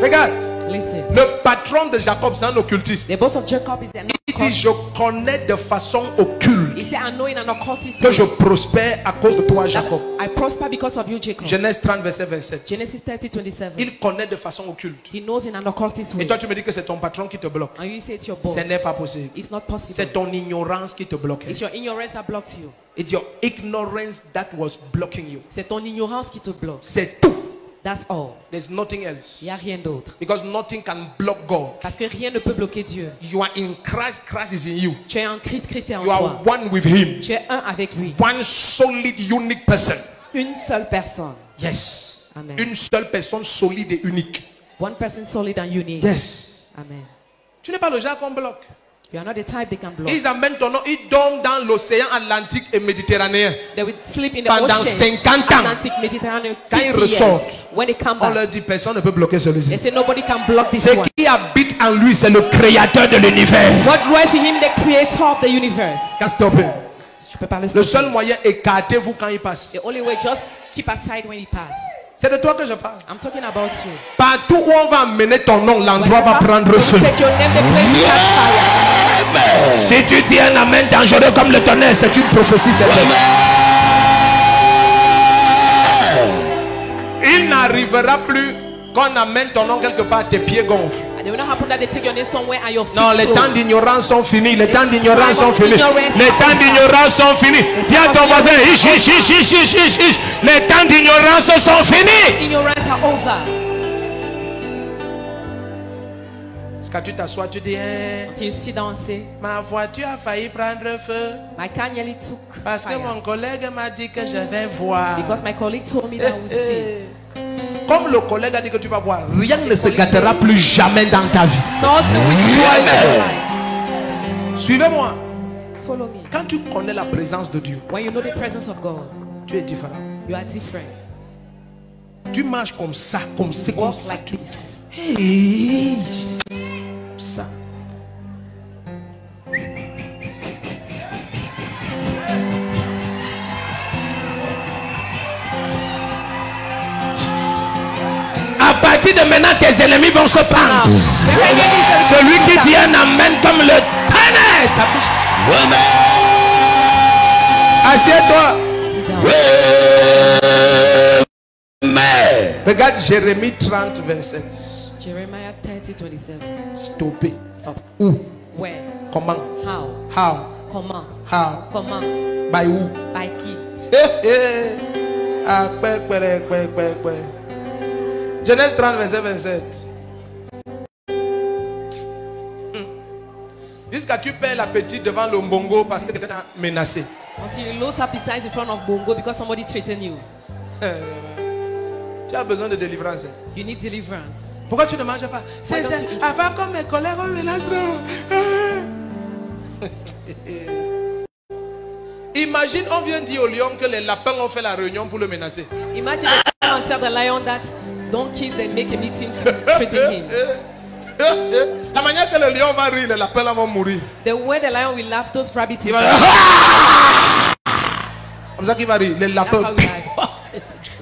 S3: Regarde,
S2: Listen.
S3: le patron de Jacob, c'est un occultiste.
S2: The boss of Jacob is an
S3: Il dit, je
S2: occultist.
S3: connais de façon occulte
S2: He said, I know in an occultist
S3: que je
S2: way
S3: prospère à cause de toi,
S2: that
S3: Jacob.
S2: I prosper because of you, Jacob.
S3: Genèse 30, verset 27.
S2: Genesis 30, 27.
S3: Il connaît de façon occulte.
S2: He knows in an occultist
S3: Et
S2: way.
S3: toi, tu me dis que c'est ton patron qui te bloque.
S2: And you say it's your boss.
S3: Ce n'est pas possible.
S2: It's not possible.
S3: C'est ton ignorance qui te bloque.
S2: It's your ignorance that blocks you.
S3: It's your ignorance that was blocking you.
S2: C'est ton ignorance qui te bloque.
S3: C'est tout.
S2: That's all.
S3: There's nothing else.
S2: Il n'y a rien d'autre.
S3: Because nothing can block God.
S2: Parce que rien ne peut bloquer Dieu.
S3: You are in Christ, Christ is in you.
S2: Tu es en Christ, Christ est en
S3: You are
S2: toi.
S3: one with Him.
S2: Tu es un avec lui.
S3: One solid, unique person.
S2: Une seule personne.
S3: Yes.
S2: Amen.
S3: Une seule personne solide et unique.
S2: One person solid and unique.
S3: Yes.
S2: Amen.
S3: Tu n'es pas le genre qu'on bloque.
S2: You are not the type they can block.
S3: Ils amènent ton nom, ils dorment dans l'océan Atlantique et Méditerranéen.
S2: They will sleep in the
S3: Pendant
S2: ocean,
S3: 50 ans.
S2: Atlantic, Mediterranean,
S3: Quand ils
S2: 50 years.
S3: ressortent,
S2: When they come
S3: On
S2: back,
S3: leur dit personne ne peut bloquer
S2: they
S3: celui-ci.
S2: say nobody can block this
S3: Ce
S2: one.
S3: qui habite en lui, c'est le créateur de l'univers.
S2: What dwells in him, the creator of the universe.
S3: Qu'est-ce que tu
S2: Je peux parler
S3: Le
S2: stop.
S3: seul moyen, écartez-vous quand il passe.
S2: The only way, just keep aside when he pass.
S3: C'est de toi que je parle.
S2: I'm talking about you.
S3: Partout où on va amener ton nom, l'endroit va
S2: Wherever
S3: prendre
S2: you
S3: feu.
S2: take your name, the place will catch fire.
S3: Si tu dis un amen dangereux comme le tonnerre, c'est une prophétie, c'est vrai. Il n'arrivera plus qu'on amène ton nom quelque part, tes pieds gonflent.
S2: And it will not happen that they take your name somewhere and your feet
S3: Non, les
S2: flow.
S3: temps d'ignorance sont finis. Les temps d'ignorance sont finis.
S2: Ignorance.
S3: Les temps d'ignorance sont finis. Dis à ton voisin, ish, ish, ish, ish, ish, ish, ish. Les temps d'ignorance sont finis.
S2: Ignorance are over.
S3: Quand tu t'assois, tu dis,
S2: Until you sit down and say,
S3: ma voiture a failli prendre feu
S2: my car nearly took
S3: parce que
S2: fire.
S3: mon collègue m'a dit que je vais voir.
S2: Because my colleague told me that I would see.
S3: Comme le collègue a dit que tu vas voir, rien ne se gâtera plus jamais dans ta vie.
S2: Nothing will spoil your life.
S3: Suivez-moi.
S2: Follow me.
S3: Quand tu connais la présence de Dieu,
S2: When you know the presence of God,
S3: tu es différent.
S2: you are different.
S3: Tu marches comme ça, comme c'est comme
S2: Walk
S3: ça.
S2: like this.
S3: Hey, ça.
S1: À partir de maintenant, tes ennemis vont se pendre. Celui qui dit un amen comme le tonnerre, ça bouge.
S3: Assieds-toi.
S2: Sit down.
S3: Regarde Jérémie 30, 27.
S2: Jeremiah 30:27.
S3: Stoppé.
S2: Stop.
S3: Où?
S2: Where?
S3: Comment?
S2: How?
S3: How?
S2: Comment?
S3: How?
S2: Comment?
S3: By who?
S2: By qui?
S3: Ah, Genèse 30, verset 27. Jusqu'à tu perds l'appétit devant le mbongo parce que tu t'es menacé.
S2: Until you lose appetite in front of bongo because somebody threatened you.
S3: Tu as besoin de délivrance.
S2: You need deliverance.
S3: Pourquoi tu ne manges pas? C'est
S2: don't you eat?
S3: avant comme mes collègues on menace. Imagine, on vient dire au lion que les lapins ont fait la réunion pour le menacer.
S2: Imagine they come and tell the lion that donkeys they make a meeting to threaten him.
S3: La manière que le lion va rire, les lapins là vont mourir.
S2: The way the lion will laugh, those rabbits
S3: Il
S2: will
S3: va
S2: laugh.
S3: comme ça qu'il va rire. Les
S2: That's
S3: lapins.
S2: how we laugh.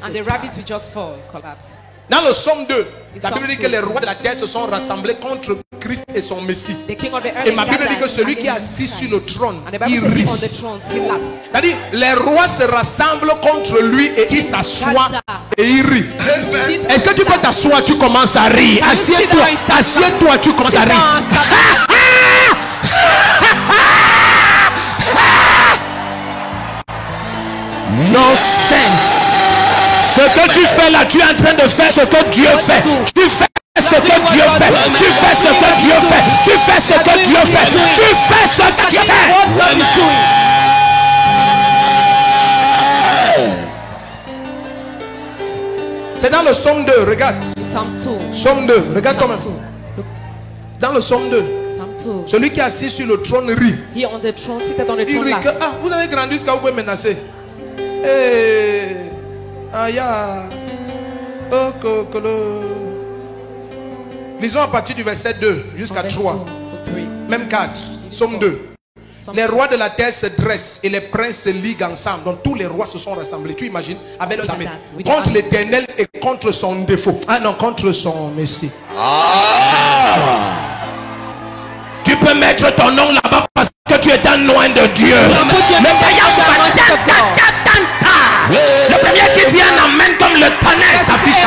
S2: And the rabbits will just fall, collapse.
S3: Dans le Somme 2, la
S2: Psalm
S3: Bible dit
S2: 2.
S3: que les rois de la terre se sont rassemblés contre Christ et son Messie.
S2: The king of the earth
S3: Et ma Bible dit que
S2: gathered
S3: celui qui est
S2: against
S3: assis
S2: Christ.
S3: sur le trône,
S2: And the Bible
S3: il
S2: says
S3: rit.
S2: he on the throne, he laughed.
S3: C'est-à-dire, les rois se rassemblent contre lui et il s'assoit et il rit. Est-ce que tu peux t'asseoir, tu commences à rire? Assieds-toi, assieds-toi, tu commences à rire.
S1: Nonsense. Ce que tu fais là, tu es en train de faire ce que Dieu fait. Tu fais ce que Dieu fait. Tu fais ce que Dieu fait. Tu fais ce que Dieu fait. Tu fais ce que Dieu fait.
S3: C'est dans le Somme 2, regarde.
S2: Psalms 2.
S3: Somme 2, regarde quand même.
S2: Psalm 2.
S3: Dans le Somme 2,
S2: Psalm 2.
S3: celui qui est assis sur le trône rit.
S2: He on the throne, seated on the
S3: Il
S2: throne,
S3: rit que,
S2: laughed.
S3: ah, vous avez grandi jusqu'à vous pouvez menacer. Eh, aïe, oh, cocolo. Lisons à partir du verset 2 jusqu'à
S2: Verse
S3: 3.
S2: 2 to 3.
S3: Même 4. Somme 2.
S2: Psalm
S3: Les
S2: 2.
S3: rois de la terre se dressent et les princes se liguent ensemble. Donc tous les rois se sont rassemblés. Tu imagines avec leurs armées contre l'Éternel et contre son défaut. Ah non, contre son Messie.
S1: Tu peux mettre ton nom là-bas parce que tu es un loin de Dieu. Le premier qui dit un amen comme le tonnerre s'affiche.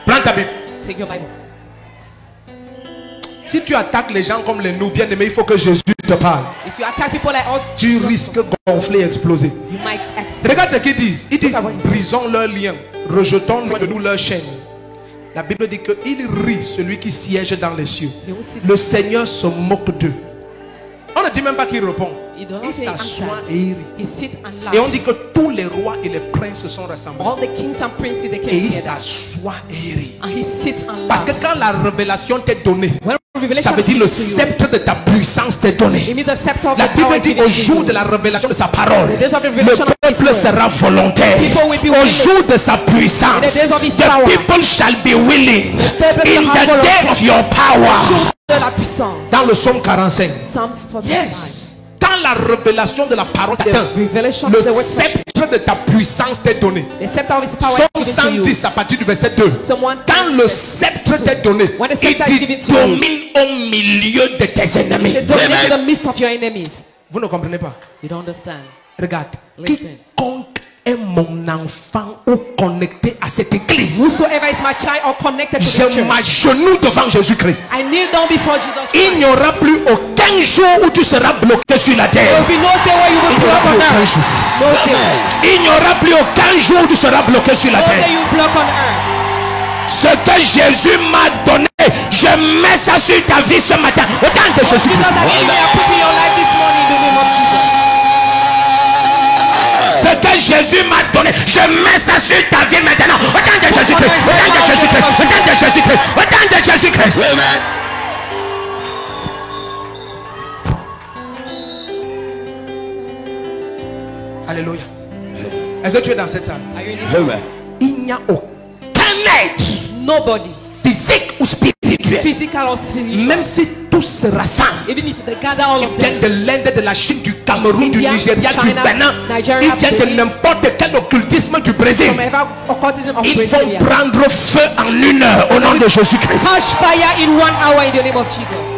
S3: Prends ta Bible.
S2: Take your Bible.
S3: Si tu attaques les gens comme les nous bien-aimés, il faut que Jésus te parle.
S2: If you attack people like us,
S3: Tu risques de gonfler et exploser.
S2: you might explode.
S3: Regarde ce qu'ils disent. Ils disent, brisons leurs liens, rejetons loin de nous leurs chaînes. La Bible dit qu'il rit celui qui siège dans les cieux. Le Seigneur se moque d'eux. On ne dit même pas qu'il répond. Il s'assoit et il rit.
S2: He sits and
S3: Et on
S2: laughs.
S3: dit que tous les rois et les princes se sont rassemblés.
S2: All the kings and princes they
S3: Et
S2: came
S3: il
S2: together.
S3: s'assoit et il rit.
S2: And he sits and
S3: Parce que
S2: laughs.
S3: quand la révélation t'est donnée,
S2: When revelation
S3: ça veut dire le
S2: comes to you,
S3: sceptre de ta puissance t'est donné.
S2: it means the scepter of
S3: La
S2: the power
S3: Bible dit
S2: given
S3: au
S2: to
S3: jour
S2: you.
S3: de la révélation de sa parole,
S2: The days of the
S3: le
S2: revelation of his
S3: peuple
S2: word.
S3: sera volontaire.
S2: People will be
S3: Au
S2: willing.
S3: jour de sa puissance,
S2: In the days of his
S3: the
S2: power.
S3: people shall be willing.
S2: people
S3: In
S2: shall have
S3: the day
S2: volonté.
S3: of your power.
S2: Jour de la puissance.
S3: Dans le psaume 45.
S2: Psalms 45.
S3: Yes. Quand la révélation de la parole t'atteint,
S2: The revelation
S3: le
S2: of the word
S3: sceptre de ta puissance t'est donné.
S2: The scepter of his power
S3: Psaume
S2: is given to you.
S3: 110 à partir du verset 2.
S2: Someone
S3: Quand le sceptre t'est donné,
S2: When the
S3: il
S2: scepter is
S3: dit
S2: given to you,
S3: domine au milieu de tes ennemis.
S2: Say, dominate in the midst of your enemies.
S3: Vous ne comprenez pas?
S2: You don't understand.
S3: Regarde,
S2: Listen.
S3: quiconque est mon enfant ou connecté à cette église,
S2: Whosoever is my child or connected to this
S3: je
S2: church,
S3: m'agenouille devant Jésus-Christ.
S2: I kneel down before Jesus
S3: Il
S2: Christ.
S3: n'y aura plus aucun jour où tu seras bloqué sur la
S2: There
S3: terre.
S2: will be no day where you will
S3: Il n'y
S2: block
S3: aura
S2: on
S3: plus aucun
S2: earth.
S3: jour.
S2: No day.
S3: Il n'y aura plus aucun jour où tu seras bloqué sur la
S2: No day
S3: terre.
S2: you block on earth.
S1: Ce que Jésus m'a donné, je mets ça sur ta vie ce matin. Au nom de Jésus.
S2: Jesus that gave me, I put in your life this morning in the name of Jesus.
S1: Ce que Jésus m'a donné, je mets ça sur ta vie maintenant. Au nom de Jésus-Christ. Au nom de Jésus-Christ. Au nom de Jésus-Christ. Au nom de Jésus-Christ.
S4: Amen.
S3: Alléluia. Est-ce que tu es dans cette salle?
S2: Are you in this?
S4: Amen.
S3: Il n'y a aucun être,
S2: Nobody,
S3: physique ou spirituel,
S2: physical or spiritual,
S3: même si tous se rassemblent,
S2: even if they gather all of
S3: ils viennent
S2: them,
S3: de l'Inde, de la Chine, du Cameroun, du
S2: India,
S3: Nigeria, du
S2: China,
S3: Bénin,
S2: Nigeria,
S3: ils viennent de
S2: Benin,
S3: n'importe quel occultisme du Brésil.
S2: from every occultism of
S3: Ils
S2: Brazil,
S3: vont prendre feu en 1 heure au nom de Jésus-Christ.
S2: catch fire in 1 hour in the name of Jesus.